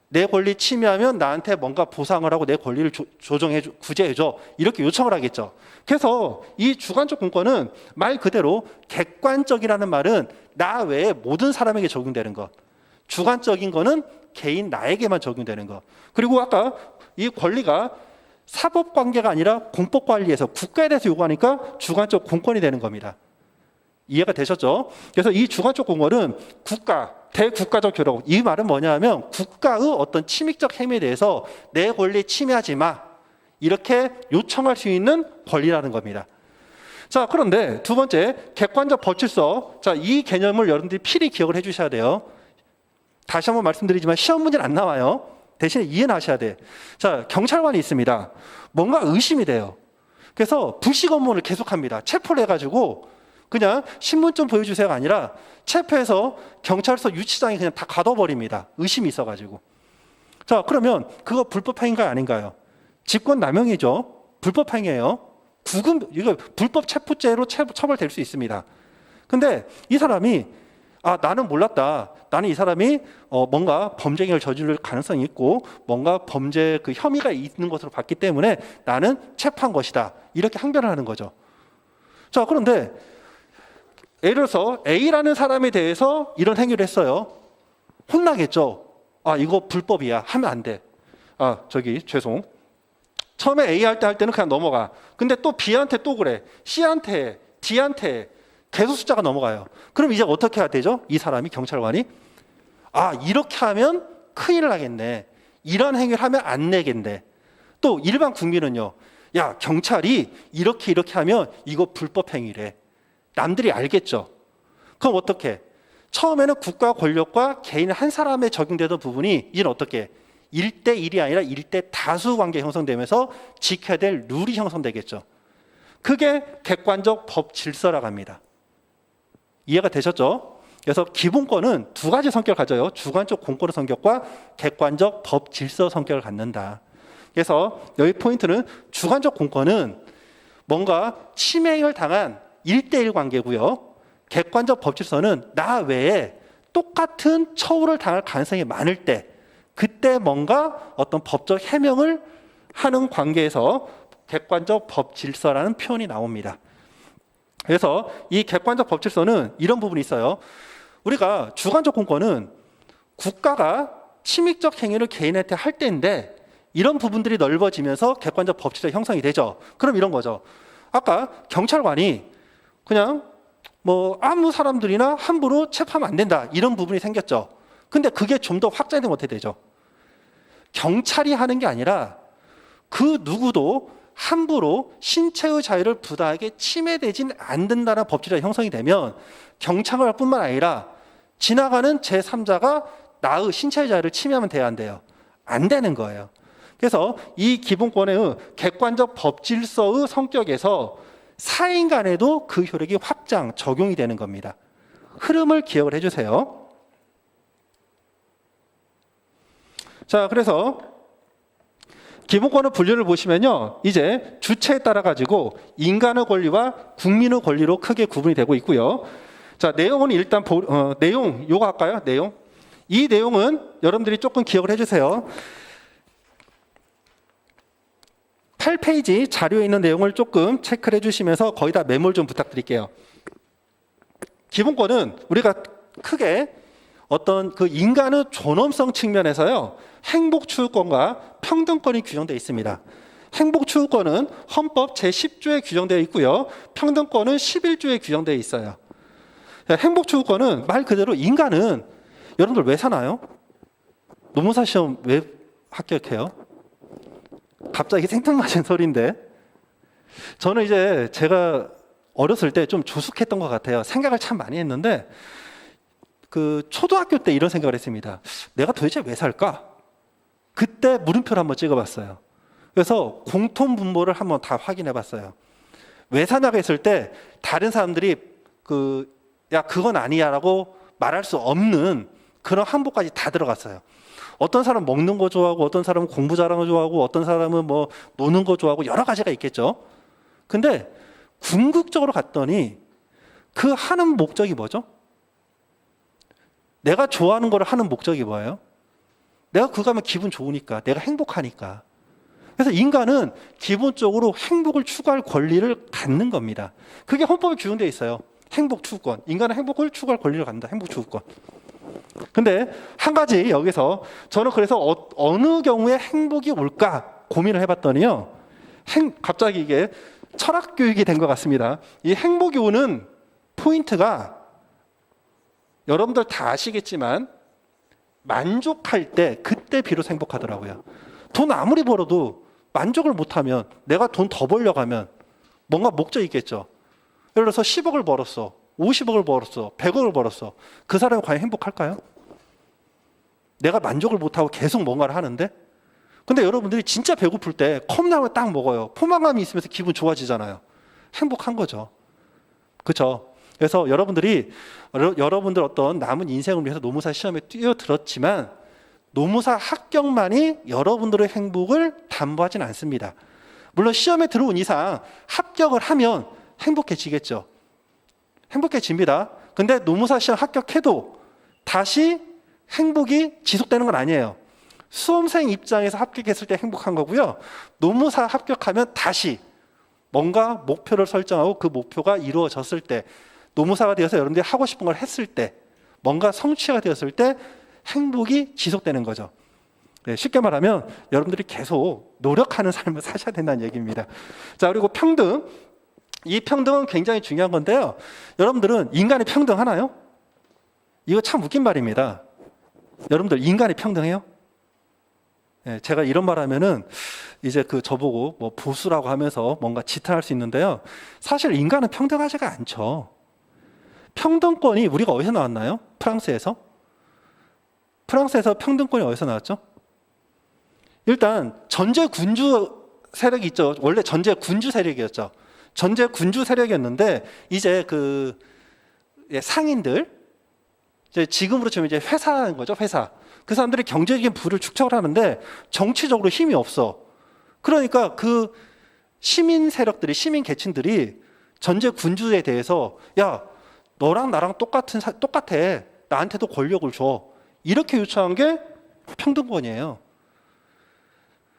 내 권리 침해하면 나한테 뭔가 보상을 하고 내 권리를 조정해줘, 구제해줘. 이렇게 요청을 하겠죠. 그래서 이 주관적 공권은 말 그대로 객관적이라는 말은 나 외에 모든 사람에게 적용되는 것. 주관적인 거는 개인 나에게만 적용되는 것. 그리고 아까 이 권리가 사법관계가 아니라 공법관리에서 국가에 대해서 요구하니까 주관적 공권이 되는 겁니다. 이해가 되셨죠? 그래서 이 주관적 공권은 국가, 대국가적 교력, 이 말은 뭐냐 하면 국가의 어떤 침입적 행위에 대해서 내 권리 침해하지 마. 이렇게 요청할 수 있는 권리라는 겁니다. 자, 그런데 두 번째, 객관적 법질서. 자, 이 개념을 여러분들이 필히 기억을 해 주셔야 돼요. 다시 한번 말씀드리지만 시험 문제는 안 나와요. 대신에 이해는 하셔야 돼. 자, 경찰관이 있습니다. 뭔가 의심이 돼요. 그래서 불식 업무를 계속합니다. 체포를 해가지고 그냥 신문 좀 보여주세요가 아니라 체포해서 경찰서 유치장에 그냥 다 가둬버립니다. 의심이 있어가지고. 자, 그러면 그거 불법 행위가 아닌가요? 직권남용이죠. 불법 행위예요. 이거 불법 체포죄로 처벌될 수 있습니다. 근데 이 사람이 나는 몰랐다. 나는 이 사람이 뭔가 범죄 행위를 저지를 가능성이 있고 뭔가 범죄 그 혐의가 있는 것으로 봤기 때문에 나는 체포한 것이다. 이렇게 항변을 하는 거죠. 자, 그런데 예를 들어서 A라는 사람에 대해서 이런 행위를 했어요. 혼나겠죠. 아, 이거 불법이야. 하면 안 돼. 아, 죄송. 처음에 A 할 때는 그냥 넘어가. 근데 또 B한테 또 그래. C한테, D한테 계속 숫자가 넘어가요. 그럼 이제 어떻게 해야 되죠? 이 사람이, 경찰관이. 아, 이렇게 하면 큰일 나겠네. 이런 행위를 하면 안 내겠네. 또 일반 국민은요. 야, 경찰이 이렇게 하면 이거 불법 행위래. 남들이 알겠죠. 그럼 어떻게? 처음에는 국가 권력과 개인 한 사람에 적용되던 부분이 이제는 어떻게? 1대1이 아니라 1대 다수 관계 형성되면서 지켜야 될 룰이 형성되겠죠. 그게 객관적 법 질서라고 합니다. 이해가 되셨죠? 그래서 기본권은 두 가지 성격을 가져요. 주관적 공권의 성격과 객관적 법 질서 성격을 갖는다. 그래서 여기 포인트는 주관적 공권은 뭔가 침해를 당한 1대1 관계고요. 객관적 법 질서는 나 외에 똑같은 처우를 당할 가능성이 많을 때 그때 뭔가 어떤 법적 해명을 하는 관계에서 객관적 법 질서라는 표현이 나옵니다. 그래서 이 객관적 법 질서는 이런 부분이 있어요. 우리가 주관적 공권은 국가가 침입적 행위를 개인한테 할 때인데 이런 부분들이 넓어지면서 객관적 법 질서 형성이 되죠. 그럼 이런 거죠. 아까 경찰관이 그냥 뭐 아무 사람들이나 함부로 체포하면 안 된다 이런 부분이 생겼죠. 근데 그게 좀 더 확장되면 어떻게 되죠? 경찰이 하는 게 아니라 그 누구도 함부로 신체의 자유를 부당하게 침해되진 않는다는 법질이 형성이 되면 경찰뿐만 아니라 지나가는 제3자가 나의 신체의 자유를 침해하면 돼야 한대요. 안 되는 거예요. 그래서 이 기본권의 객관적 법질서의 성격에서 사인 간에도 그 효력이 확장, 적용이 되는 겁니다. 흐름을 기억을 해주세요. 자, 그래서 기본권의 분류를 보시면요. 이제 주체에 따라 가지고 인간의 권리와 국민의 권리로 크게 구분이 되고 있고요. 자, 내용은 일단 내용 요거 할까요? 내용. 이 내용은 여러분들이 조금 기억을 해주세요. 8페이지 자료에 있는 내용을 조금 체크를 해주시면서 거의 다 메모를 좀 부탁드릴게요. 기본권은 우리가 크게 어떤 그 인간의 존엄성 측면에서요. 행복추구권과 평등권이 규정되어 있습니다. 행복추구권은 헌법 제10조에 규정되어 있고요. 평등권은 11조에 규정되어 있어요. 행복추구권은 말 그대로 인간은 여러분들 왜 사나요? 노무사 시험 왜 합격해요? 갑자기 생뚱맞은 소리인데 저는 이제 제가 어렸을 때 좀 조숙했던 것 같아요. 생각을 참 많이 했는데 그 초등학교 때 이런 생각을 했습니다. 내가 도대체 왜 살까? 그때 물음표를 한번 찍어봤어요. 그래서 공통분모를 한번 다 확인해봤어요. 왜 사냐고 했을 때 다른 사람들이 야 그건 아니야라고 말할 수 없는 그런 항목까지 다 들어갔어요. 어떤 사람은 먹는 거 좋아하고 어떤 사람은 공부 잘하는 거 좋아하고 어떤 사람은 뭐 노는 거 좋아하고 여러 가지가 있겠죠. 근데 궁극적으로 갔더니 그 하는 목적이 뭐죠? 내가 좋아하는 걸 하는 목적이 뭐예요? 내가 그거 하면 기분 좋으니까, 내가 행복하니까. 그래서 인간은 기본적으로 행복을 추구할 권리를 갖는 겁니다. 그게 헌법에 규정되어 있어요. 행복 추구권. 인간은 행복을 추구할 권리를 갖는다. 행복 추구권. 근데 한 가지 여기서 저는 그래서 어느 경우에 행복이 올까 고민을 해봤더니요. 갑자기 이게 철학 교육이 된 것 같습니다. 이 행복이 오는 포인트가 여러분들 다 아시겠지만 만족할 때 그때 비로소 행복하더라고요. 돈 아무리 벌어도 만족을 못하면 내가 돈 더 벌려고 하면 뭔가 목적이 있겠죠. 예를 들어서 10억을 벌었어. 50억을 벌었어. 100억을 벌었어. 그 사람이 과연 행복할까요? 내가 만족을 못하고 계속 뭔가를 하는데 근데 여러분들이 진짜 배고플 때 컵라면 딱 먹어요. 포만감이 있으면서 기분 좋아지잖아요. 행복한 거죠. 그렇죠? 그래서 여러분들 어떤 남은 인생을 위해서 노무사 시험에 뛰어들었지만 노무사 합격만이 여러분들의 행복을 담보하지는 않습니다. 물론 시험에 들어온 이상 합격을 하면 행복해지겠죠. 행복해집니다. 근데 노무사 시험 합격해도 다시 행복이 지속되는 건 아니에요. 수험생 입장에서 합격했을 때 행복한 거고요. 노무사 합격하면 다시 뭔가 목표를 설정하고 그 목표가 이루어졌을 때, 노무사가 되어서 여러분들이 하고 싶은 걸 했을 때, 뭔가 성취가 되었을 때 행복이 지속되는 거죠. 네, 쉽게 말하면 여러분들이 계속 노력하는 삶을 사셔야 된다는 얘기입니다. 자, 그리고 평등. 이 평등은 굉장히 중요한 건데요. 여러분들은 인간이 평등하나요? 이거 참 웃긴 말입니다. 여러분들 인간이 평등해요? 네, 제가 이런 말 하면은 이제 저보고 뭐 보수라고 하면서 뭔가 지탄할 수 있는데요. 사실 인간은 평등하지가 않죠. 평등권이 우리가 어디서 나왔나요? 프랑스에서? 프랑스에서 평등권이 어디서 나왔죠? 일단 전제 군주 세력이 있죠. 원래 전제 군주 세력이었죠. 전제 군주 세력이었는데 이제 상인들, 이제 지금으로 치면 이제 회사인 거죠. 회사. 그 사람들이 경제적인 부를 축적을 하는데 정치적으로 힘이 없어. 그러니까 그 시민 세력들이, 시민 계층들이 전제 군주에 대해서 야, 너랑 나랑 똑같아. 나한테도 권력을 줘. 이렇게 요청한 게 평등권이에요.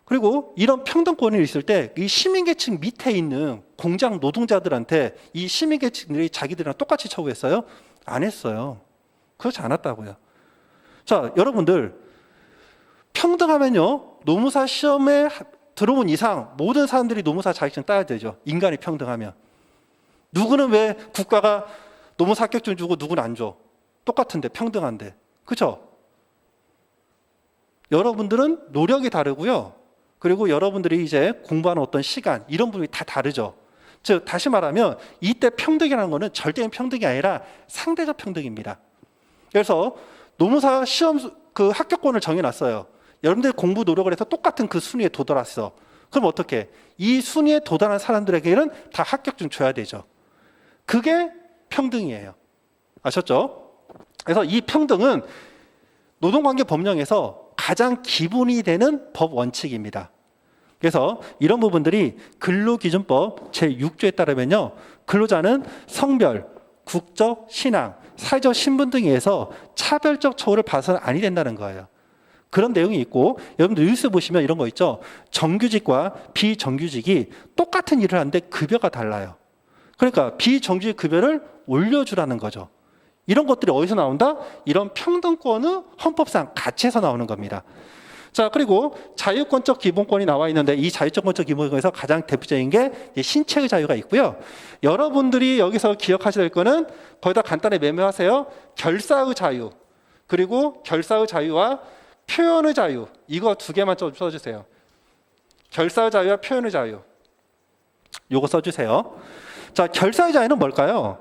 그리고 이런 평등권이 있을 때 이 시민계층 밑에 있는 공장 노동자들한테 이 시민계층들이 자기들이랑 똑같이 처우했어요? 안 했어요. 그렇지 않았다고요. 자, 여러분들 평등하면요, 노무사 시험에 들어온 이상 모든 사람들이 노무사 자격증 따야 되죠. 인간이 평등하면. 누구는 왜 국가가 노무사 합격증 주고 누구는 안 줘? 똑같은데, 평등한데. 그렇죠? 여러분들은 노력이 다르고요. 그리고 여러분들이 이제 공부하는 어떤 시간, 이런 부분이 다 다르죠. 즉, 다시 말하면 이때 평등이라는 것은 절대적인 평등이 아니라 상대적 평등입니다. 그래서 노무사 시험 합격권을 정해놨어요. 여러분들이 공부 노력을 해서 똑같은 그 순위에 도달했어. 그럼 어떻게? 이 순위에 도달한 사람들에게는 다 합격증 줘야 되죠. 그게 평등이에요. 아셨죠? 그래서 이 평등은 노동관계 법령에서 가장 기본이 되는 법 원칙입니다. 그래서 이런 부분들이 근로기준법 제6조에 따르면요, 근로자는 성별, 국적, 신앙, 사회적 신분 등에 의해서 차별적 처우를 봐서는 아니 된다는 거예요. 그런 내용이 있고, 여러분들 뉴스 보시면 이런 거 있죠. 정규직과 비정규직이 똑같은 일을 하는데 급여가 달라요. 그러니까 비정규직 급여를 올려주라는 거죠. 이런 것들이 어디서 나온다? 이런 평등권은 헌법상 가치에서 나오는 겁니다. 자, 그리고 자유권적 기본권이 나와 있는데 이 자유권적 기본권에서 가장 대표적인 게 신체의 자유가 있고요. 여러분들이 여기서 기억하셔야 될 거는 거기다 간단히 메모하세요. 결사의 자유, 그리고 결사의 자유와 표현의 자유, 이거 두 개만 좀 써주세요. 결사의 자유와 표현의 자유, 요거 써주세요. 자, 결사의 자유는 뭘까요?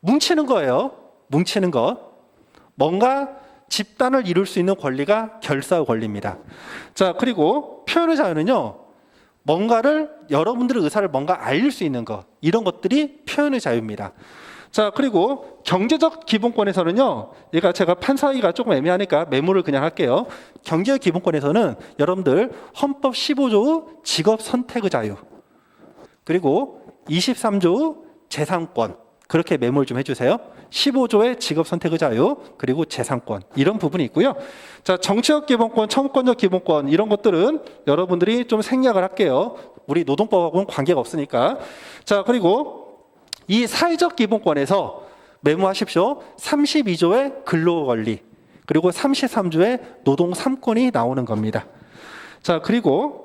뭉치는 거예요. 뭉치는 것. 뭔가 집단을 이룰 수 있는 권리가 결사의 권리입니다. 자, 그리고 표현의 자유는요, 뭔가를, 여러분들의 의사를 뭔가 알릴 수 있는 것, 이런 것들이 표현의 자유입니다. 자, 그리고 경제적 기본권에서는요, 제가 판사하기가 조금 애매하니까 메모를 그냥 할게요. 경제적 기본권에서는 여러분들 헌법 15조의 직업 선택의 자유, 그리고 23조의 재산권, 그렇게 메모를 좀 해주세요. 15조의 직업 선택의 자유, 그리고 재산권, 이런 부분이 있고요. 자, 정치적 기본권, 청구권적 기본권, 이런 것들은 여러분들이 좀 생략을 할게요. 우리 노동법하고는 관계가 없으니까. 자, 그리고 이 사회적 기본권에서 메모하십시오. 32조의 근로권리, 그리고 33조의 노동 3권이 나오는 겁니다. 자, 그리고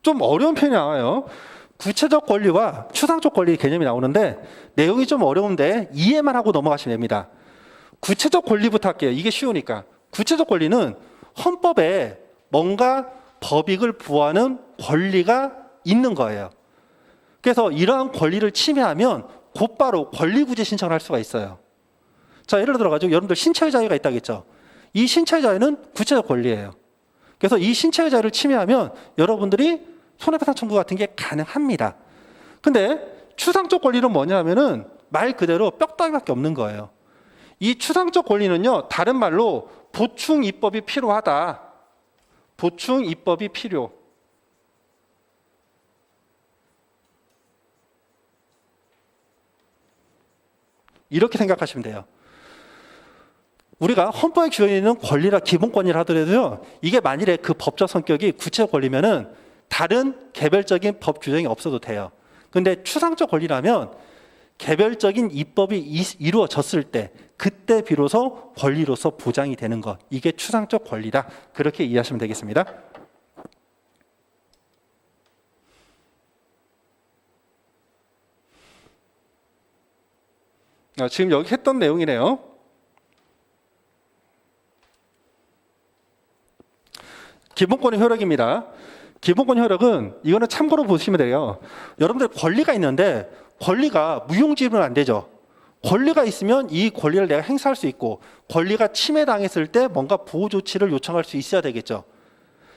좀 어려운 편이 나와요. 구체적 권리와 추상적 권리 개념이 나오는데 내용이 좀 어려운데 이해만 하고 넘어가시면 됩니다. 구체적 권리부터 할게요. 이게 쉬우니까. 구체적 권리는 헌법에 뭔가 법익을 부여하는 권리가 있는 거예요. 그래서 이러한 권리를 침해하면 곧바로 권리구제 신청을 할 수가 있어요. 자, 예를 들어가지고 여러분들 신체의 자유가 있다겠죠. 이 신체의 자유는 구체적 권리예요. 그래서 이 신체의 자유를 침해하면 여러분들이 손해배상 청구 같은 게 가능합니다. 근데 추상적 권리는 뭐냐 하면은 말 그대로 뼈다귀밖에 없는 거예요. 이 추상적 권리는요, 다른 말로 보충 입법이 필요하다. 보충 입법이 필요. 이렇게 생각하시면 돼요. 우리가 헌법에 규정되어 있는 권리라 기본권이라 하더라도요, 이게 만일에 그 법적 성격이 구체적 권리면은 다른 개별적인 법 규정이 없어도 돼요. 근데 추상적 권리라면 개별적인 입법이 이루어졌을 때, 그때 비로소 권리로서 보장이 되는 것, 이게 추상적 권리다. 그렇게 이해하시면 되겠습니다. 지금 여기 했던 내용이네요. 기본권의 효력입니다. 기본권 효력은 이거는 참고로 보시면 돼요. 여러분들 권리가 있는데 권리가 무용지물은 안 되죠. 권리가 있으면 이 권리를 내가 행사할 수 있고, 권리가 침해당했을 때 뭔가 보호 조치를 요청할 수 있어야 되겠죠.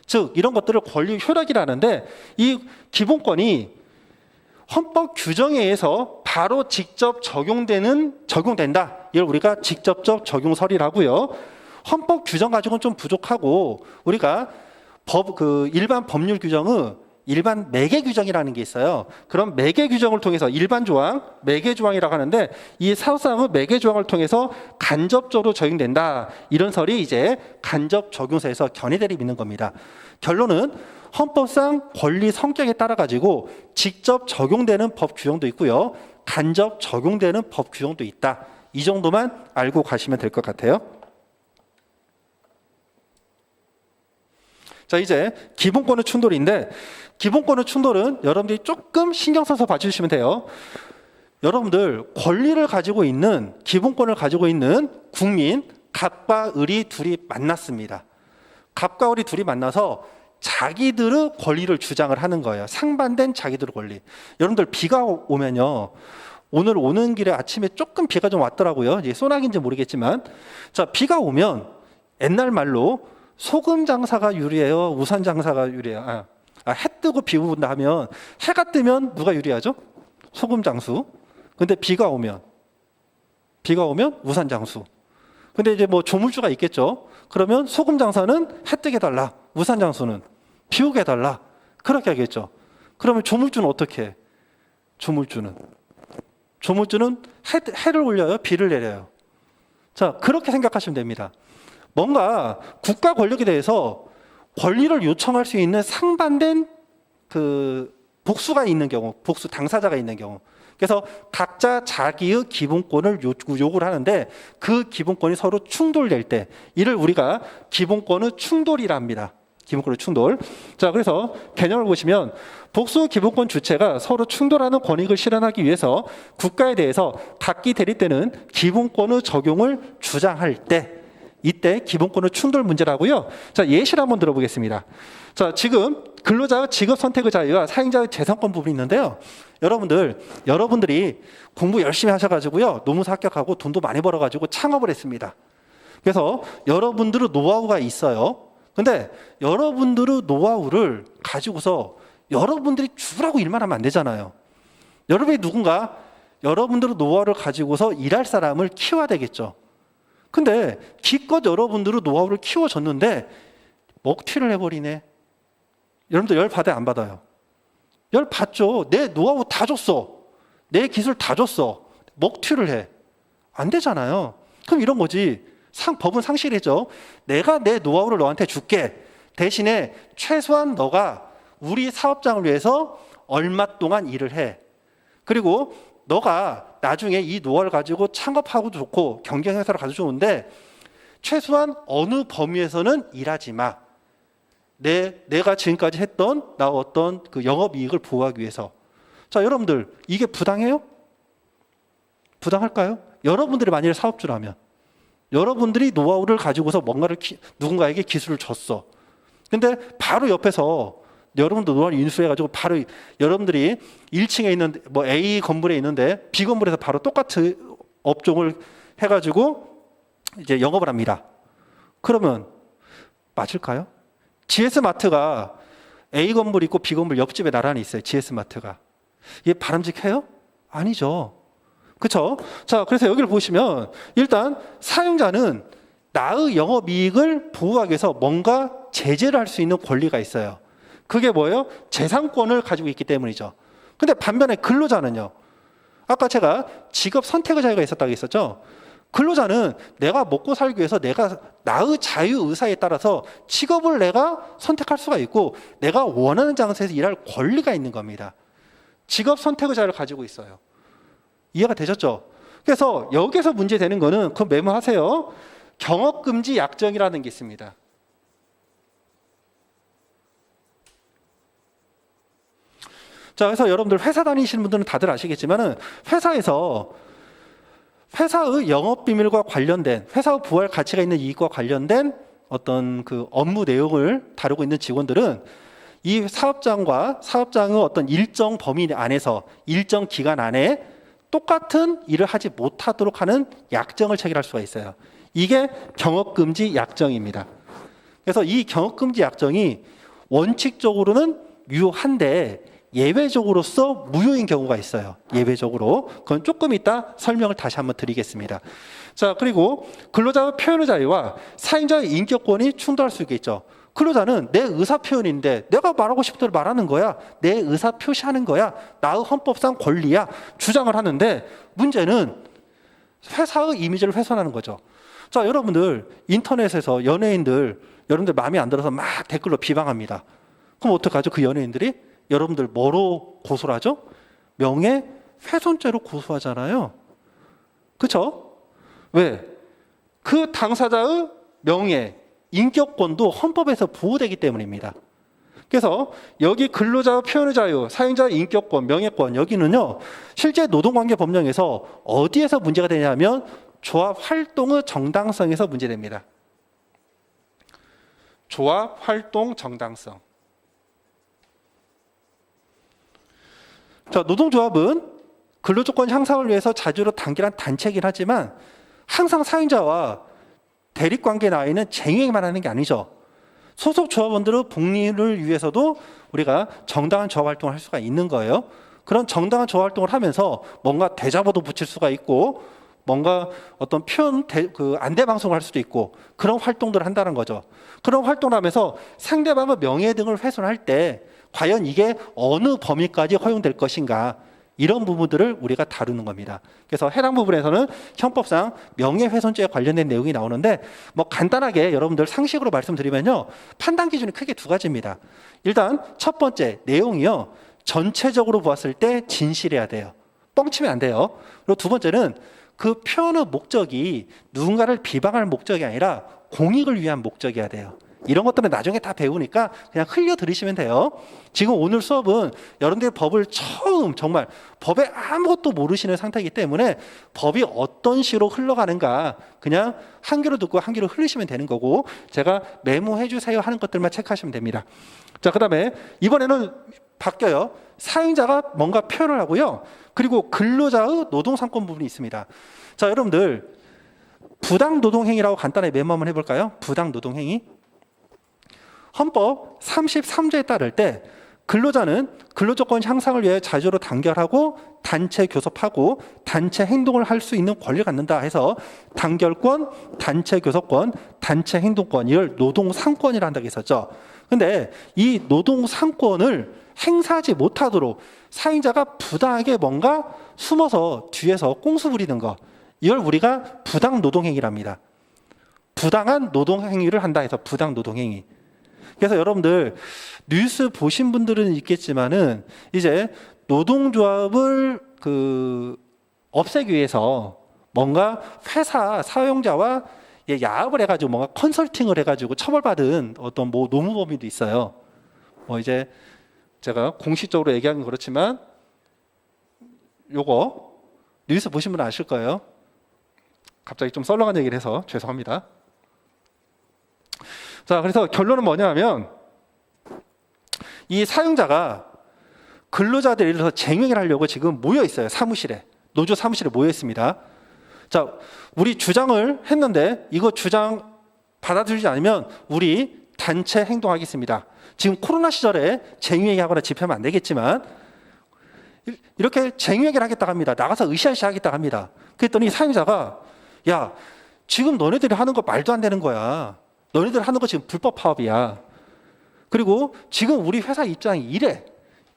즉 이런 것들을 권리 효력이라는데, 이 기본권이 헌법 규정에 의해서 바로 직접 적용된다. 이걸 우리가 직접적 적용설이라고요. 헌법 규정 가지고는 좀 부족하고, 우리가 일반 법률 규정의 일반 매개 규정이라는 게 있어요. 그럼 매개 규정을 통해서 일반 조항, 매개 조항이라고 하는데, 이 사후사항은 매개 조항을 통해서 간접적으로 적용된다. 이런 설이 이제 간접 적용서에서 견해대리 믿는 겁니다. 결론은 헌법상 권리 성격에 따라 가지고 직접 적용되는 법 규정도 있고요, 간접 적용되는 법 규정도 있다. 이 정도만 알고 가시면 될 것 같아요. 자, 이제 기본권의 충돌인데, 기본권의 충돌은 여러분들이 조금 신경 써서 봐주시면 돼요. 여러분들 권리를 가지고 있는, 기본권을 가지고 있는 국민, 갑과 을이 둘이 만났습니다. 갑과 을이 둘이 만나서 자기들의 권리를 주장을 하는 거예요. 상반된 자기들의 권리. 여러분들 비가 오면요, 오늘 오는 길에 아침에 조금 비가 좀 왔더라고요. 이제 소나기인지 모르겠지만, 자, 비가 오면 옛날 말로 소금 장사가 유리해요, 우산 장사가 유리해요? 해 뜨고 비 온다 하면, 해가 뜨면 누가 유리하죠? 소금 장수. 근데 비가 오면 우산 장수. 근데 이제 뭐 조물주가 있겠죠. 그러면 소금 장사는 해 뜨게 해달라, 우산 장수는 비 오게 해달라, 그렇게 하겠죠. 그러면 조물주는 어떻게 해? 조물주는 해를 올려요, 비를 내려요? 자, 그렇게 생각하시면 됩니다. 뭔가 국가 권력에 대해서 권리를 요청할 수 있는 상반된 복수가 있는 경우, 복수 당사자가 있는 경우, 그래서 각자 자기의 기본권을 요구를 하는데, 그 기본권이 서로 충돌될 때, 이를 우리가 기본권의 충돌이라 합니다. 기본권의 충돌. 자, 그래서 개념을 보시면, 복수 기본권 주체가 서로 충돌하는 권익을 실현하기 위해서 국가에 대해서 각기 대립 때는 기본권의 적용을 주장할 때, 이때 기본권의 충돌 문제라고요. 자, 예시를 한번 들어보겠습니다. 자, 지금 근로자의 직업 선택의 자유와 사용자의 재산권 부분이 있는데요. 여러분들이 공부 열심히 하셔가지고요, 노무사 합격하고 돈도 많이 벌어가지고 창업을 했습니다. 그래서 여러분들의 노하우가 있어요. 근데 여러분들의 노하우를 가지고서 여러분들이 주라고 일만 하면 안 되잖아요. 여러분이 누군가 여러분들의 노하우를 가지고서 일할 사람을 키워야 되겠죠. 근데 기껏 여러분들의 노하우를 키워줬는데 먹튀를 해버리네. 여러분들 열 받아요, 안 받아요? 열 받죠. 내 노하우 다 줬어, 내 기술 다 줬어, 먹튀를 해. 안 되잖아요. 그럼 이런 거지. 법은 상실이죠. 내가 내 노하우를 너한테 줄게. 대신에 최소한 너가 우리 사업장을 위해서 얼마 동안 일을 해. 그리고 너가 나중에 이 노하우를 가지고 창업하고도 좋고 경쟁회사를 가도 좋은데, 최소한 어느 범위에서는 일하지 마. 내가 지금까지 했던 어떤 그 영업이익을 보호하기 위해서. 자, 여러분들 이게 부당해요? 부당할까요? 여러분들이 만약에 사업주라면, 여러분들이 노하우를 가지고서 뭔가를 누군가에게 기술을 줬어. 근데 바로 옆에서 여러분도 노하우를 인수해가지고 바로 여러분들이 1층에 있는 뭐 A 건물에 있는데 B 건물에서 바로 똑같은 업종을 해가지고 이제 영업을 합니다. 그러면 맞을까요? GS 마트가 A 건물 있고 B 건물 옆집에 나란히 있어요. GS 마트가. 이게 바람직해요? 아니죠. 그렇죠? 자, 그래서 여기를 보시면 일단 사용자는 나의 영업이익을 보호하기 위해서 뭔가 제재를 할 수 있는 권리가 있어요. 그게 뭐예요? 재산권을 가지고 있기 때문이죠. 근데 반면에 근로자는요. 아까 제가 직업 선택의 자유가 있었다고 했었죠. 근로자는 내가 먹고 살기 위해서 내가 나의 자유 의사에 따라서 직업을 내가 선택할 수가 있고 내가 원하는 장소에서 일할 권리가 있는 겁니다. 직업 선택의 자유를 가지고 있어요. 이해가 되셨죠? 그래서 여기서 문제되는 거는 그거 메모하세요. 경업금지 약정이라는 게 있습니다. 자, 그래서 여러분들 회사 다니시는 분들은 다들 아시겠지만은 회사에서 회사의 영업 비밀과 관련된 회사의 부활 가치가 있는 이익과 관련된 어떤 그 업무 내용을 다루고 있는 직원들은 이 사업장과 사업장의 어떤 일정 범위 안에서 일정 기간 안에 똑같은 일을 하지 못하도록 하는 약정을 체결할 수가 있어요. 이게 경업금지 약정입니다. 그래서 이 경업금지 약정이 원칙적으로는 유효한데 예외적으로서 무효인 경우가 있어요. 예외적으로. 그건 조금 이따 설명을 다시 한번 드리겠습니다. 자, 그리고 근로자의 표현의 자유와 사용자의 인격권이 충돌할 수 있겠죠. 근로자는 내 의사 표현인데 내가 말하고 싶은 대로 말하는 거야. 내 의사 표시하는 거야. 나의 헌법상 권리야. 주장을 하는데 문제는 회사의 이미지를 훼손하는 거죠. 자, 여러분들 인터넷에서 연예인들 여러분들 마음에 안 들어서 막 댓글로 비방합니다. 그럼 어떡하죠? 그 연예인들이? 여러분들 뭐로 고소를 하죠? 명예훼손죄로 고소하잖아요. 그렇죠? 왜? 그 당사자의 명예, 인격권도 헌법에서 보호되기 때문입니다. 그래서 여기 근로자의 표현의 자유, 사용자의 인격권, 명예권 여기는요. 실제 노동관계 법령에서 어디에서 문제가 되냐면 조합 활동의 정당성에서 문제됩니다. 조합 활동 정당성. 자, 노동조합은 근로조건 향상을 위해서 자주로 단결한 단체이긴 하지만 항상 사용자와 대립관계에 나와 있는 쟁의만 하는 게 아니죠. 소속 조합원들의 복리를 위해서도 우리가 정당한 조합 활동을 할 수가 있는 거예요. 그런 정당한 조합 활동을 하면서 뭔가 대자보도 붙일 수가 있고 뭔가 어떤 안대 방송을 할 수도 있고 그런 활동들을 한다는 거죠. 그런 활동을 하면서 상대방의 명예 등을 훼손할 때 과연 이게 어느 범위까지 허용될 것인가 이런 부분들을 우리가 다루는 겁니다. 그래서 해당 부분에서는 형법상 명예훼손죄에 관련된 내용이 나오는데 뭐 간단하게 여러분들 상식으로 말씀드리면요. 판단 기준이 크게 두 가지입니다. 일단 첫 번째 내용이요. 전체적으로 보았을 때 진실해야 돼요. 뻥치면 안 돼요. 그리고 두 번째는 그 표현의 목적이 누군가를 비방할 목적이 아니라 공익을 위한 목적이어야 돼요. 이런 것들은 나중에 다 배우니까 그냥 흘려 들으시면 돼요. 지금 오늘 수업은 여러분들이 법을 처음 정말 법에 아무것도 모르시는 상태이기 때문에 법이 어떤 식으로 흘러가는가 그냥 한 귀로 듣고 한 귀로 흘리시면 되는 거고 제가 메모해 주세요 하는 것들만 체크하시면 됩니다. 자, 그다음에 이번에는 바뀌어요. 사용자가 뭔가 표현을 하고요. 그리고 근로자의 노동상권 부분이 있습니다. 자, 여러분들 부당노동행위라고 간단하게 메모 한번 해볼까요? 부당노동행위. 헌법 33조에 따를 때 근로자는 근로조건 향상을 위해 자주로 단결하고 단체 교섭하고 단체 행동을 할 수 있는 권리를 갖는다 해서 단결권, 단체 교섭권, 단체 행동권 이걸 노동상권이라 한다고 했었죠. 근데 이 노동상권을 행사하지 못하도록 사용자가 부당하게 뭔가 숨어서 뒤에서 꽁수 부리는 거 이걸 우리가 부당노동행위랍니다. 부당한 노동행위를 한다 해서 부당노동행위. 그래서 여러분들 뉴스 보신 분들은 있겠지만은 이제 노동조합을 없애기 위해서 뭔가 회사 사용자와 야합을 해가지고 뭔가 컨설팅을 해가지고 처벌받은 어떤 뭐 노무법인도 있어요. 뭐 이제 제가 공식적으로 얘기하긴 그렇지만 요거 뉴스 보신 분은 아실 거예요. 갑자기 좀 썰렁한 얘기를 해서 죄송합니다. 자, 그래서 결론은 뭐냐면 이 사용자가 근로자들 예를 들어서 쟁행을 하려고 지금 모여 있어요. 사무실에. 노조 사무실에 모여 있습니다. 자, 우리 주장을 했는데 이거 주장 받아들이지 않으면 우리 단체 행동하겠습니다. 지금 코로나 시절에 쟁행하거나 집회하면 안 되겠지만 이렇게 쟁의회계를 하겠다고 합니다. 나가서 으쌰으쌰 하겠다고 합니다. 그랬더니 사용자가 야, 지금 너네들이 하는 거 말도 안 되는 거야. 너네들 하는 거 지금 불법 파업이야. 그리고 지금 우리 회사 입장이 이래.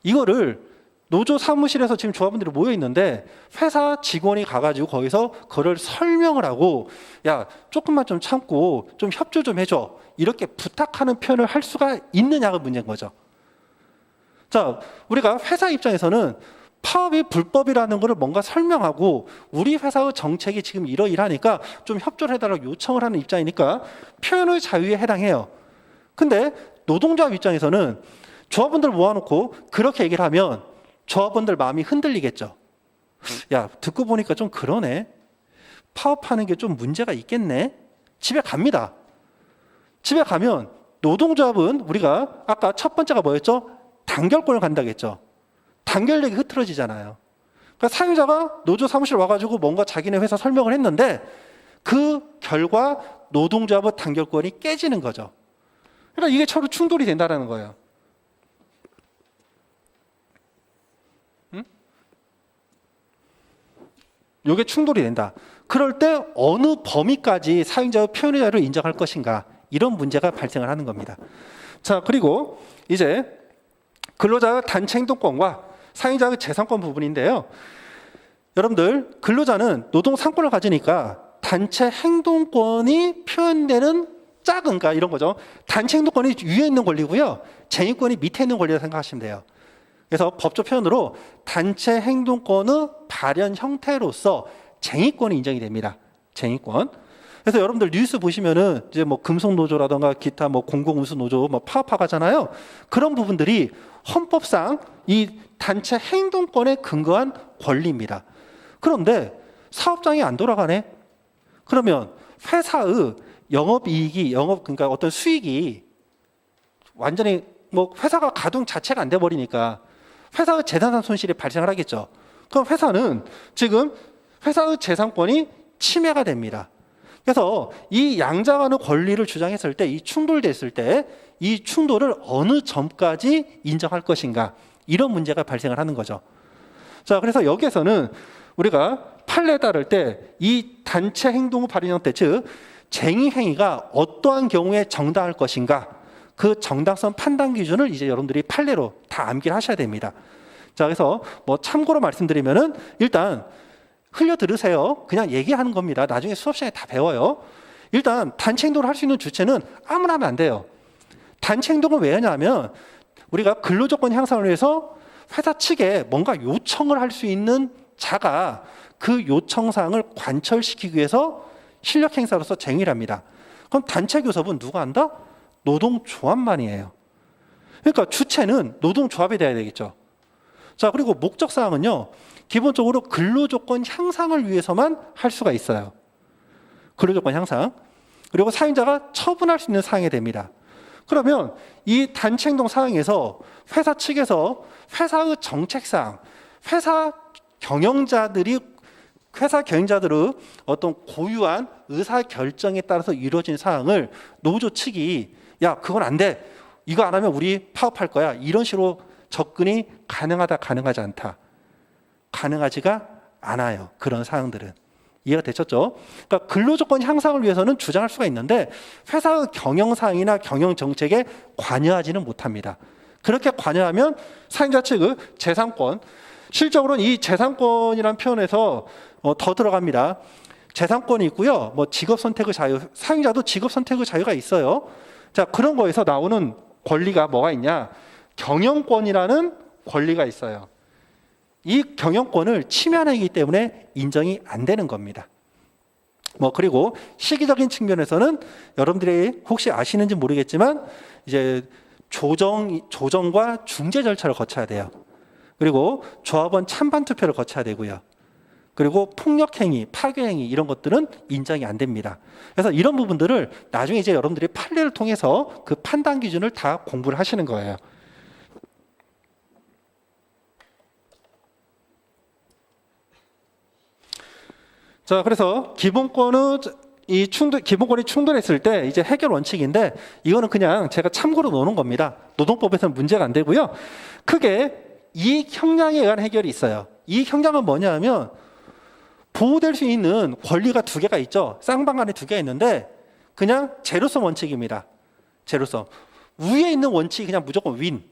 이거를 노조 사무실에서 지금 조합원들이 모여 있는데 회사 직원이 가가지고 거기서 그걸 설명을 하고 야, 조금만 좀 참고 좀 협조 좀 해줘. 이렇게 부탁하는 표현을 할 수가 있느냐가 문제인 거죠. 자, 우리가 회사 입장에서는 파업이 불법이라는 것을 뭔가 설명하고 우리 회사의 정책이 지금 이러이러하니까 좀 협조를 해달라고 요청을 하는 입장이니까 표현의 자유에 해당해요. 근데 노동조합 입장에서는 조합원들 모아놓고 그렇게 얘기를 하면 조합원들 마음이 흔들리겠죠. 야, 듣고 보니까 좀 그러네. 파업하는 게 좀 문제가 있겠네. 집에 갑니다. 집에 가면 노동조합은 우리가 아까 첫 번째가 뭐였죠? 단결권을 간다고 했죠. 단결력이 흐트러지잖아요. 그러니까 사용자가 노조 사무실 와가지고 뭔가 자기네 회사 설명을 했는데 그 결과 노동조합의 단결권이 깨지는 거죠. 그러니까 이게 서로 충돌이 된다는 거예요. 이게 충돌이 된다. 그럴 때 어느 범위까지 사용자의 표현의 자유를 인정할 것인가, 이런 문제가 발생을 하는 겁니다. 자, 그리고 이제 근로자의 단체 행동권과 사용자의 재산권 부분인데요. 여러분들, 근로자는 노동 상권을 가지니까 단체 행동권이 표현되는 작은, 그러니까 이런 거죠. 단체 행동권이 위에 있는 권리고요, 쟁의권이 밑에 있는 권리라고 생각하시면 돼요. 그래서 법적 표현으로 단체 행동권의 발현 형태로서 쟁의권이 인정이 됩니다. 쟁의권. 그래서 여러분들 뉴스 보시면은 이제 뭐 금속노조라든가 기타 뭐 공공운수노조 뭐 파업하잖아요. 그런 부분들이 헌법상 이 단체 행동권에 근거한 권리입니다. 그런데 사업장이 안 돌아가네. 그러면 회사의 영업이익이 그러니까 어떤 수익이 완전히 뭐 회사가 가동 자체가 안 돼 버리니까 회사의 재산상 손실이 발생을 하겠죠. 그럼 회사는 지금 회사의 재산권이 침해가 됩니다. 그래서 이 양자간의 권리를 주장했을 때, 이 충돌됐을 때 이 충돌을 어느 점까지 인정할 것인가, 이런 문제가 발생을 하는 거죠. 자, 그래서 여기에서는 우리가 판례에 따를 때 이 단체 행동 발현 형태, 즉 쟁의 행위가 어떠한 경우에 정당할 것인가, 그 정당성 판단 기준을 이제 여러분들이 판례로 다 암기를 하셔야 됩니다. 자, 그래서 뭐 참고로 말씀드리면은 일단 흘려 들으세요. 그냥 얘기하는 겁니다. 나중에 수업 시간에 다 배워요. 일단 단체 행동을 할 수 있는 주체는 아무나 하면 안 돼요. 단체 행동을 왜 하냐면 우리가 근로조건 향상을 위해서 회사 측에 뭔가 요청을 할 수 있는 자가 그 요청사항을 관철시키기 위해서 실력 행사로서 쟁의를 합니다. 그럼 단체 교섭은 누가 한다? 노동조합만이에요. 그러니까 주체는 노동조합이 돼야 되겠죠. 자, 그리고 목적사항은요, 기본적으로 근로조건 향상을 위해서만 할 수가 있어요. 근로조건 향상. 그리고 사용자가 처분할 수 있는 사항이 됩니다. 그러면 이 단체 행동 사항에서 회사 측에서 회사의 정책사항, 회사 경영자들의 어떤 고유한 의사 결정에 따라서 이루어진 사항을 노조 측이 야, 그건 안 돼. 이거 안 하면 우리 파업할 거야. 이런 식으로 접근이 가능하다, 가능하지 않다. 가능하지가 않아요. 그런 사항들은. 이해가 되셨죠? 그러니까 근로조건 향상을 위해서는 주장할 수가 있는데 회사의 경영사항이나 경영정책에 관여하지는 못합니다. 그렇게 관여하면 사용자 측의 재산권, 실적으로는 이 재산권이라는 표현에서 더 들어갑니다. 재산권이 있고요. 뭐 직업 선택의 자유, 사용자도 직업 선택의 자유가 있어요. 자, 그런 거에서 나오는 권리가 뭐가 있냐? 경영권이라는 권리가 있어요. 이 경영권을 침해하기 때문에 인정이 안 되는 겁니다. 뭐 그리고 시기적인 측면에서는 여러분들이 혹시 아시는지 모르겠지만 이제 조정과 중재 절차를 거쳐야 돼요. 그리고 조합원 찬반 투표를 거쳐야 되고요. 그리고 폭력행위, 파괴행위 이런 것들은 인정이 안 됩니다. 그래서 이런 부분들을 나중에 이제 여러분들이 판례를 통해서 그 판단 기준을 다 공부를 하시는 거예요. 자, 그래서 기본권이 충돌했을 때 이제 해결 원칙인데 이거는 그냥 제가 참고로 놓는 겁니다. 노동법에서는 문제가 안 되고요. 크게 이익 형량에 의한 해결이 있어요. 이익 형량은 뭐냐 하면 보호될 수 있는 권리가 두 개가 있죠. 쌍방간에 두 개가 있는데 그냥 제로섬 원칙입니다. 제로섬. 위에 있는 원칙이 그냥 무조건 윈.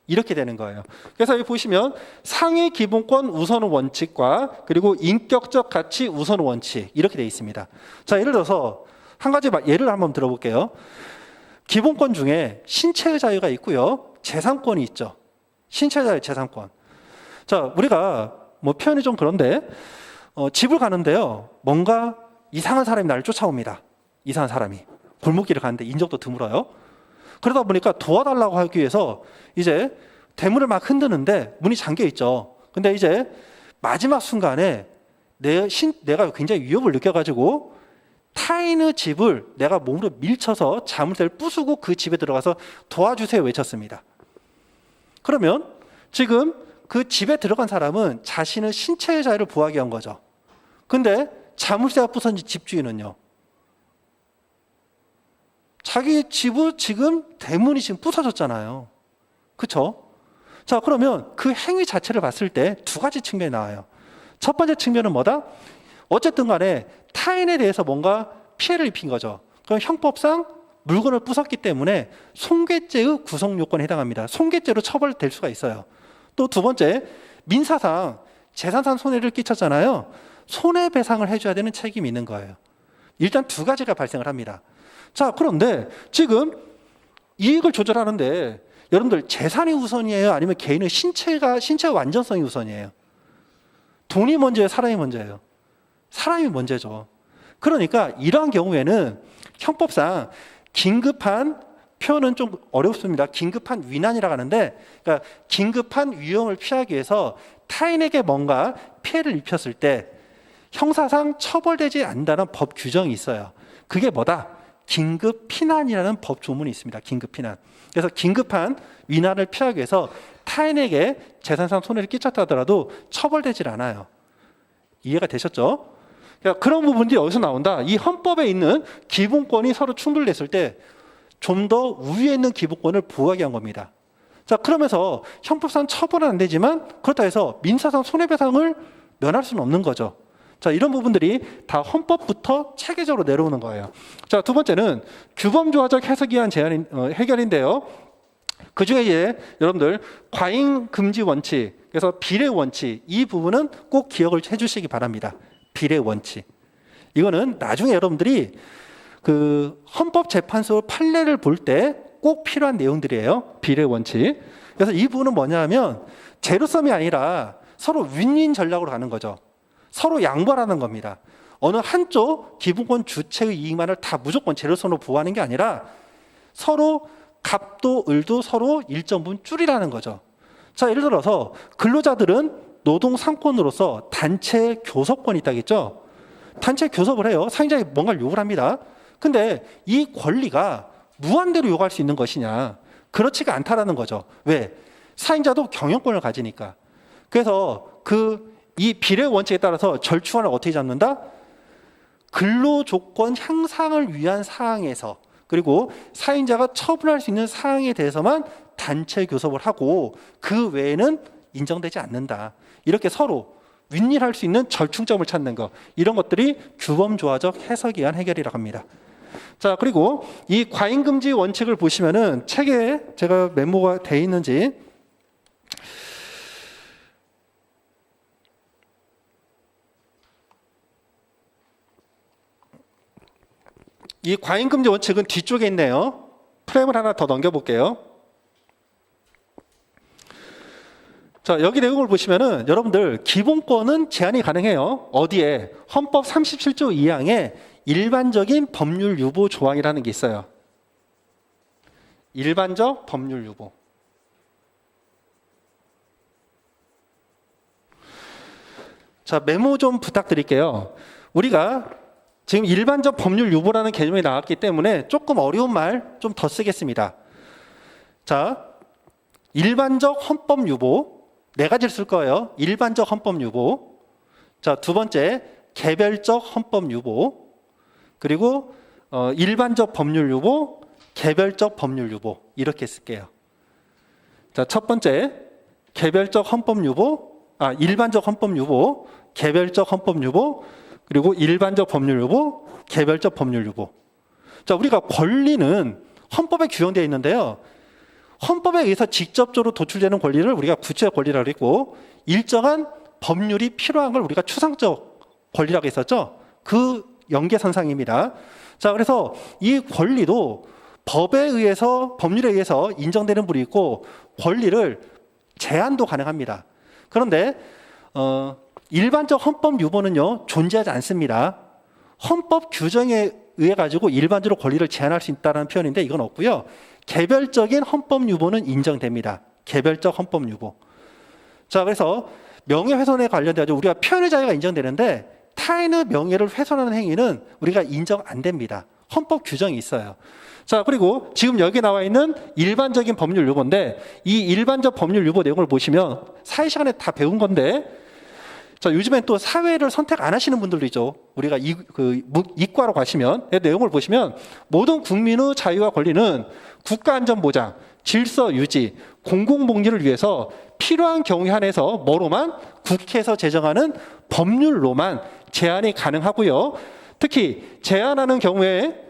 이렇게 되는 거예요. 그래서 여기 보시면 상위 기본권 우선 원칙과 그리고 인격적 가치 우선 원칙 이렇게 되어 있습니다. 자, 예를 들어서 한 가지 예를 한번 들어볼게요. 기본권 중에 신체의 자유가 있고요. 재산권이 있죠. 신체의 자유, 재산권. 자, 우리가 뭐 표현이 좀 그런데 집을 가는데요. 뭔가 이상한 사람이 나를 쫓아옵니다. 이상한 사람이. 골목길을 가는데 인적도 드물어요. 그러다 보니까 도와달라고 하기 위해서 이제 대문을 막 흔드는데 문이 잠겨 있죠. 근데 이제 마지막 순간에 내가 굉장히 위협을 느껴가지고 타인의 집을 내가 몸으로 밀쳐서 자물쇠를 부수고 그 집에 들어가서 도와주세요 외쳤습니다. 그러면 지금 그 집에 들어간 사람은 자신의 신체의 자유를 보호하기 위한 거죠. 근데 자물쇠가 부서진 집주인은요. 자기 집은 지금 대문이 지금 부서졌잖아요. 그렇죠? 자, 그러면 그 행위 자체를 봤을 때 두 가지 측면이 나와요. 첫 번째 측면은 뭐다? 어쨌든 간에 타인에 대해서 뭔가 피해를 입힌 거죠. 그럼 형법상 물건을 부쉈기 때문에 손괴죄의 구성 요건에 해당합니다. 손괴죄로 처벌될 수가 있어요. 또 두 번째, 민사상 재산상 손해를 끼쳤잖아요. 손해배상을 해줘야 되는 책임이 있는 거예요. 일단 두 가지가 발생을 합니다. 자, 그런데 지금 이익을 조절하는데 여러분들 재산이 우선이에요? 아니면 개인의 신체의 완전성이 우선이에요? 돈이 먼저예요? 사람이 먼저예요? 사람이 먼저죠. 그러니까 이러한 경우에는 형법상 긴급한 표현은 좀 어렵습니다. 긴급한 위난이라고 하는데 그러니까 긴급한 위험을 피하기 위해서 타인에게 뭔가 피해를 입혔을 때 형사상 처벌되지 않는다는 법 규정이 있어요. 그게 뭐다? 긴급 피난이라는 법 조문이 있습니다. 긴급 피난. 그래서 긴급한 위난을 피하기 위해서 타인에게 재산상 손해를 끼쳤다 하더라도 처벌되질 않아요. 이해가 되셨죠? 그러니까 그런 부분들이 어디서 나온다? 이 헌법에 있는 기본권이 서로 충돌됐을 때 좀 더 위에 있는 기본권을 보호하기 위한 겁니다. 자, 그러면서 형법상 처벌은 안 되지만 그렇다 해서 민사상 손해배상을 면할 수는 없는 거죠. 자, 이런 부분들이 다 헌법부터 체계적으로 내려오는 거예요. 자, 두 번째는 규범조화적 해석에 의한 해결인데요. 그 중에 이제 여러분들 과잉 금지 원칙, 그래서 비례 원칙, 이 부분은 꼭 기억을 해주시기 바랍니다. 비례 원칙. 이거는 나중에 여러분들이 그 헌법재판소 판례를 볼 때 꼭 필요한 내용들이에요. 비례 원칙. 그래서 이 부분은 뭐냐 하면 제로섬이 아니라 서로 윈윈 전략으로 가는 거죠. 서로 양보하는 겁니다. 어느 한쪽 기본권 주체의 이익만을 다 무조건 제로섬으로 보호하는 게 아니라 서로 갑도 을도 서로 일정 부분 줄이라는 거죠. 자, 예를 들어서 근로자들은 노동 상권으로서 단체 교섭권이 있다겠죠. 단체 교섭을 해요. 사용자에게 뭔가를 요구를 합니다. 근데 이 권리가 무한대로 요구할 수 있는 것이냐? 그렇지가 않다라는 거죠. 왜? 사용자도 경영권을 가지니까. 그래서 이 비례 원칙에 따라서 절충안을 어떻게 잡는다? 근로조건 향상을 위한 사항에서 그리고 사용자가 처분할 수 있는 사항에 대해서만 단체 교섭을 하고 그 외에는 인정되지 않는다. 이렇게 서로 윈윈할 수 있는 절충점을 찾는 것, 이런 것들이 규범조화적 해석에 의한 해결이라고 합니다. 자, 그리고 이 과잉금지 원칙을 보시면은 책에 제가 메모가 돼 있는지 이 과잉금지 원칙은 뒤쪽에 있네요. 프레임을 하나 더 넘겨볼게요. 자, 여기 내용을 보시면은 여러분들 기본권은 제한이 가능해요. 어디에? 헌법 37조 2항에 일반적인 법률 유보 조항이라는 게 있어요. 일반적 법률 유보. 자, 메모 좀 부탁드릴게요. 우리가 지금 일반적 법률 유보라는 개념이 나왔기 때문에 조금 어려운 말 좀 더 쓰겠습니다. 자, 일반적 헌법 유보 네 가지를 쓸 거예요. 일반적 헌법 유보. 자, 두 번째 개별적 헌법 유보. 그리고 일반적 법률 유보, 개별적 법률 유보 이렇게 쓸게요. 자, 첫 번째 개별적 헌법 유보, 일반적 헌법 유보, 개별적 헌법 유보, 그리고 일반적 법률 유보, 개별적 법률 유보. 자, 우리가 권리는 헌법에 규정되어 있는데요. 헌법에 의해서 직접적으로 도출되는 권리를 우리가 구체적 권리라고 했고, 일정한 법률이 필요한 걸 우리가 추상적 권리라고 했었죠. 그 연계선상입니다. 자, 그래서 이 권리도 법에 의해서, 법률에 의해서 인정되는 분이 있고, 권리를 제한도 가능합니다. 그런데 일반적 헌법 유보는요, 존재하지 않습니다. 헌법 규정에 의해 가지고 일반적으로 권리를 제한할 수 있다는 표현인데 이건 없고요. 개별적인 헌법 유보는 인정됩니다. 개별적 헌법 유보. 자, 그래서 명예훼손에 관련돼서 우리가 표현의 자유가 인정되는데 타인의 명예를 훼손하는 행위는 우리가 인정 안 됩니다. 헌법 규정이 있어요. 자, 그리고 지금 여기 나와 있는 일반적인 법률 유보인데 이 일반적 법률 유보 내용을 보시면 사회 시간에 다 배운 건데, 자, 요즘엔 또 사회를 선택 안 하시는 분들도 있죠. 우리가 이과로 가시면 내용을 보시면 모든 국민의 자유와 권리는 국가 안전 보장, 질서 유지, 공공복리를 위해서 필요한 경우에 한해서 뭐로만 국회에서 제정하는 법률로만 제한이 가능하고요. 특히 제한하는 경우에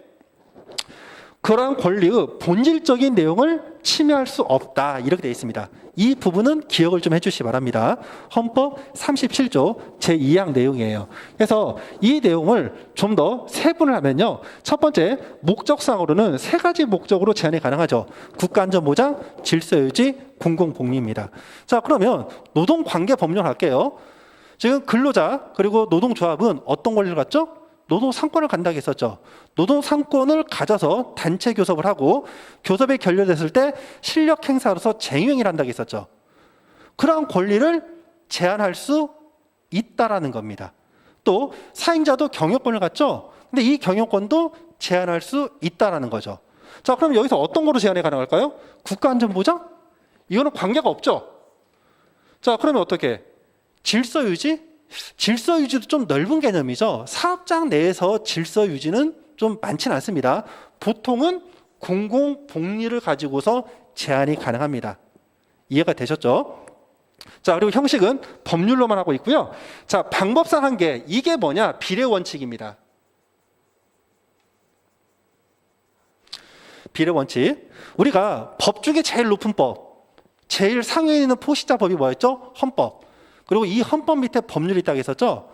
그러한 권리의 본질적인 내용을 침해할 수 없다, 이렇게 되어 있습니다. 이 부분은 기억을 좀 해주시기 바랍니다. 헌법 37조 제2항 내용이에요. 그래서 이 내용을 좀 더 세분을 하면요, 첫 번째 목적상으로는 세 가지 목적으로 제한이 가능하죠. 국가안전보장, 질서유지, 공공복리입니다. 자, 그러면 노동관계 법률 할게요. 지금 근로자 그리고 노동조합은 어떤 권리를 갖죠? 노동상권을 갖는다고 했었죠. 노동상권을 가져서 단체 교섭을 하고 교섭에 결렬됐을 때 실력 행사로서 쟁의행위를 한다고 했었죠. 그러한 권리를 제한할 수 있다라는 겁니다. 또 사행자도 경영권을 갖죠. 근데 이 경영권도 제한할 수 있다라는 거죠. 자, 그럼 여기서 어떤 거로 제한이 가능할까요? 국가안전보장? 이거는 관계가 없죠. 자, 그러면 어떻게? 질서유지? 질서유지도 좀 넓은 개념이죠. 사업장 내에서 질서유지는 좀 많지는 않습니다. 보통은 공공복리를 가지고서 제한이 가능합니다. 이해가 되셨죠? 자, 그리고 형식은 법률로만 하고 있고요. 자, 방법상 한계, 이게 뭐냐? 비례원칙입니다. 비례원칙. 우리가 법 중에 제일 높은 법, 제일 상위에 있는 포시자 법이 뭐였죠? 헌법. 그리고 이 헌법 밑에 법률이 있다고 했었죠?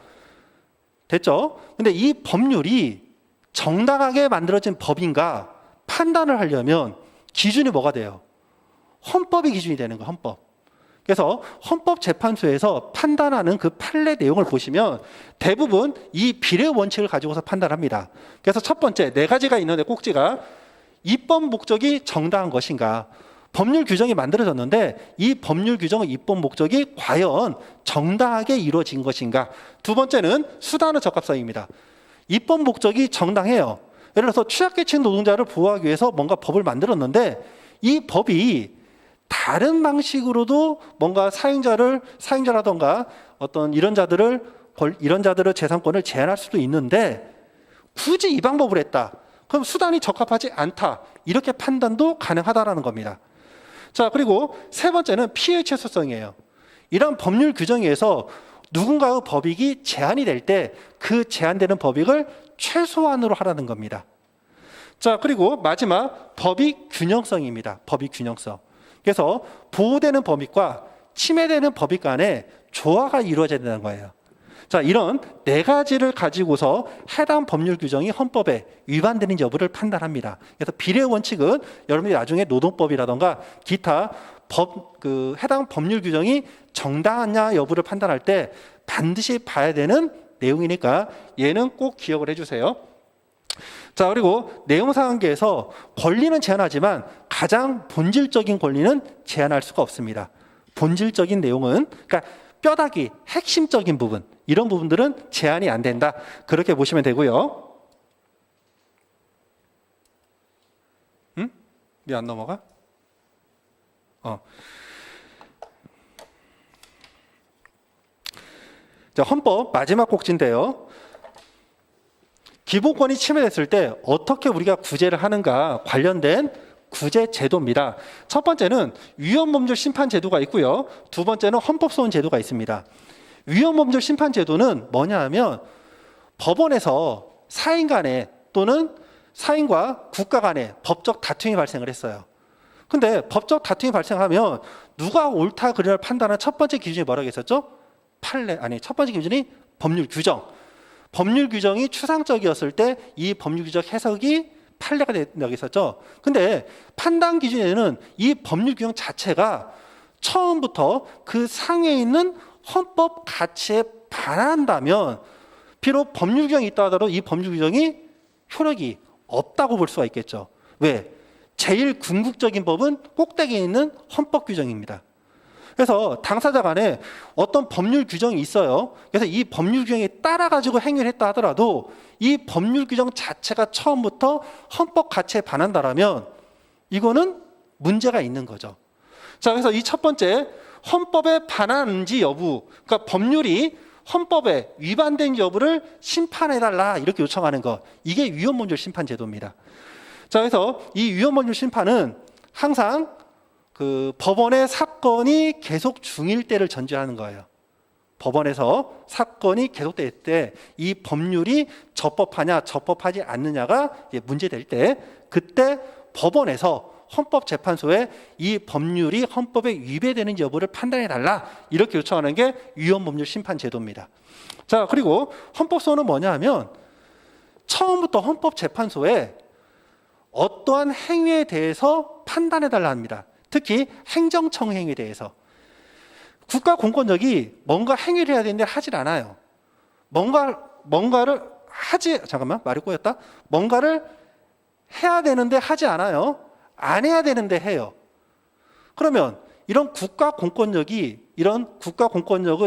됐죠? 근데 이 법률이 정당하게 만들어진 법인가 판단을 하려면 기준이 뭐가 돼요? 헌법이 기준이 되는 거예요, 헌법. 그래서 헌법재판소에서 판단하는 그 판례 내용을 보시면 대부분 이 비례 원칙을 가지고서 판단합니다. 그래서 첫 번째, 네 가지가 있는데 꼭지가 입법 목적이 정당한 것인가? 법률 규정이 만들어졌는데 이 법률 규정의 입법 목적이 과연 정당하게 이루어진 것인가? 두 번째는 수단의 적합성입니다. 입법 목적이 정당해요. 예를 들어서 취약계층 노동자를 보호하기 위해서 뭔가 법을 만들었는데 이 법이 다른 방식으로도 뭔가 사용자라던가 어떤 이런 자들의 재산권을 제한할 수도 있는데 굳이 이 방법을 했다. 그럼 수단이 적합하지 않다. 이렇게 판단도 가능하다라는 겁니다. 자, 그리고 세 번째는 피해 최소성이에요. 이런 법률 규정에 의해서 누군가의 법익이 제한이 될 때 그 제한되는 법익을 최소한으로 하라는 겁니다. 자, 그리고 마지막 법익 균형성입니다. 법익 균형성. 그래서 보호되는 법익과 침해되는 법익 간에 조화가 이루어져야 된다는 거예요. 자, 이런 네 가지를 가지고서 해당 법률 규정이 헌법에 위반되는지 여부를 판단합니다. 그래서 비례 원칙은 여러분들이 나중에 노동법이라던가 기타 해당 법률 규정이 정당하냐 여부를 판단할 때 반드시 봐야 되는 내용이니까 얘는 꼭 기억을 해주세요. 자, 그리고 내용상한계에서 권리는 제한하지만 가장 본질적인 권리는 제한할 수가 없습니다. 본질적인 내용은, 그러니까 뼈다귀, 핵심적인 부분, 이런 부분들은 제한이 안 된다. 그렇게 보시면 되고요. 왜 안 넘어가? 자, 헌법 마지막 꼭지인데요. 기본권이 침해됐을 때 어떻게 우리가 구제를 하는가 관련된 구제 제도입니다. 첫 번째는 위헌법률 심판 제도가 있고요. 두 번째는 헌법소원 제도가 있습니다. 위헌법률 심판 제도는 뭐냐 하면 법원에서 사인 간에 또는 사인과 국가 간에 법적 다툼이 발생을 했어요. 근데 법적 다툼이 발생하면 누가 옳다 그르냐를 판단하는 첫 번째 기준이 뭐라고 했었죠? 첫 번째 기준이 법률 규정. 법률 규정이 추상적이었을 때 이 법률 규정 해석이 판례가 된다고 했었죠. 근데 판단 기준에는 이 법률 규정 자체가 처음부터 그 상에 있는 헌법 가치에 반한다면 비록 법률 규정이 있다 하더라도 이 법률 규정이 효력이 없다고 볼 수가 있겠죠. 왜? 제일 궁극적인 법은 꼭대기에 있는 헌법 규정입니다. 그래서 당사자 간에 어떤 법률 규정이 있어요. 그래서 이 법률 규정에 따라 가지고 행위를 했다 하더라도 이 법률 규정 자체가 처음부터 헌법 가치에 반한다라면 이거는 문제가 있는 거죠. 자, 그래서 이 첫 번째 헌법에 반하는지 여부, 그러니까 법률이 헌법에 위반된 여부를 심판해달라 이렇게 요청하는 것, 이게 위헌법률 심판 제도입니다. 자, 그래서 이 위헌법률 심판은 항상 그 법원의 사건이 계속 중일 때를 전제하는 거예요. 법원에서 사건이 계속될 때 이 법률이 적법하냐 적법하지 않느냐가 문제될 때 그때 법원에서 헌법재판소에 이 법률이 헌법에 위배되는지 여부를 판단해달라 이렇게 요청하는 게 위헌법률 심판 제도입니다. 자, 그리고 헌법소원은 뭐냐 하면 처음부터 헌법재판소에 어떠한 행위에 대해서 판단해달라 합니다. 특히 행정청 행위에 대해서. 국가 공권력이 뭔가 행위를 해야 되는데 하질 않아요. 뭔가를 말이 꼬였다. 뭔가를 해야 되는데 하지 않아요. 안 해야 되는데 해요. 그러면 이런 국가 공권력의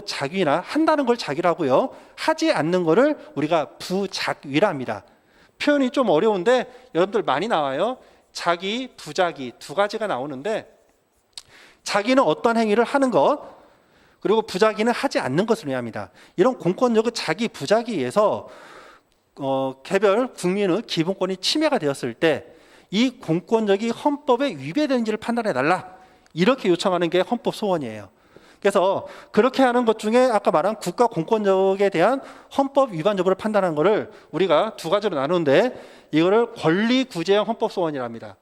자위나 한다는 걸 자위라고요. 하지 않는 거를 우리가 부작위랍니다. 표현이 좀 어려운데 여러분들 많이 나와요. 자기, 부자기 두 가지가 나오는데 자기는 어떤 행위를 하는 것, 그리고 부자기는 하지 않는 것을 의미합니다. 이런 공권력의 자기, 부자기에 의해서 개별 국민의 기본권이 침해가 되었을 때 이 공권력이 헌법에 위배되는지를 판단해달라 이렇게 요청하는 게 헌법 소원이에요. 그래서 그렇게 하는 것 중에 아까 말한 국가 공권력에 대한 헌법 위반 여부를 판단하는 것을 우리가 두 가지로 나누는데 이거를 권리 구제형 헌법 소원이랍니다.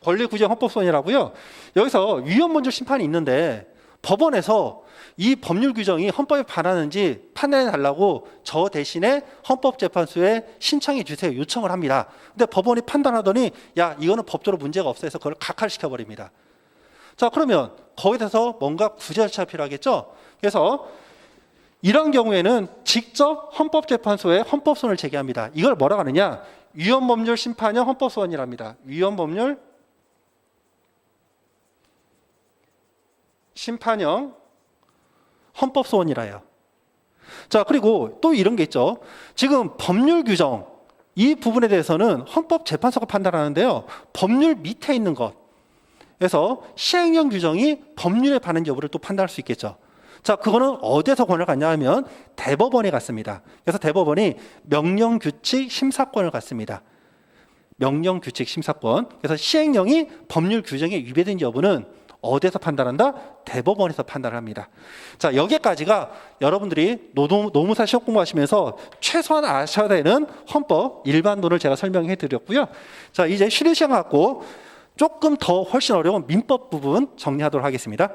권리 구제형 헌법 소원이라고요. 여기서 위헌법률 심판이 있는데 법원에서 이 법률 규정이 헌법에 반하는지 판단해 달라고 저 대신에 헌법재판소에 신청해 주세요 요청을 합니다. 근데 법원이 판단하더니 야 이거는 법적으로 문제가 없어 해서 그걸 각하시켜 버립니다. 자, 그러면 거기에 대해서 뭔가 구제 절차가 필요하겠죠. 그래서 이런 경우에는 직접 헌법재판소에 헌법소원을 제기합니다. 이걸 뭐라고 하느냐, 위헌법률 심판형 헌법소원이랍니다. 위헌법률 심판형 헌법소원이라 해요. 자, 그리고 또 이런 게 있죠. 지금 법률 규정 이 부분에 대해서는 헌법재판소가 판단하는데요. 법률 밑에 있는 것, 그래서 시행령 규정이 법률에 반한 여부를 또 판단할 수 있겠죠. 자, 그거는 어디에서 권을 갖냐 하면 대법원에 갔습니다. 그래서 대법원이 명령규칙 심사권을 갖습니다. 명령규칙 심사권. 그래서 시행령이 법률 규정에 위배된 여부는 어디에서 판단한다? 대법원에서 판단을 합니다. 자, 여기까지가 여러분들이 노무사 시험 공부하시면서 최소한 아셔야 되는 헌법 일반론을 제가 설명해 드렸고요. 자, 이제 쉬는 시간 갖고 조금 더 훨씬 어려운 민법 부분 정리하도록 하겠습니다.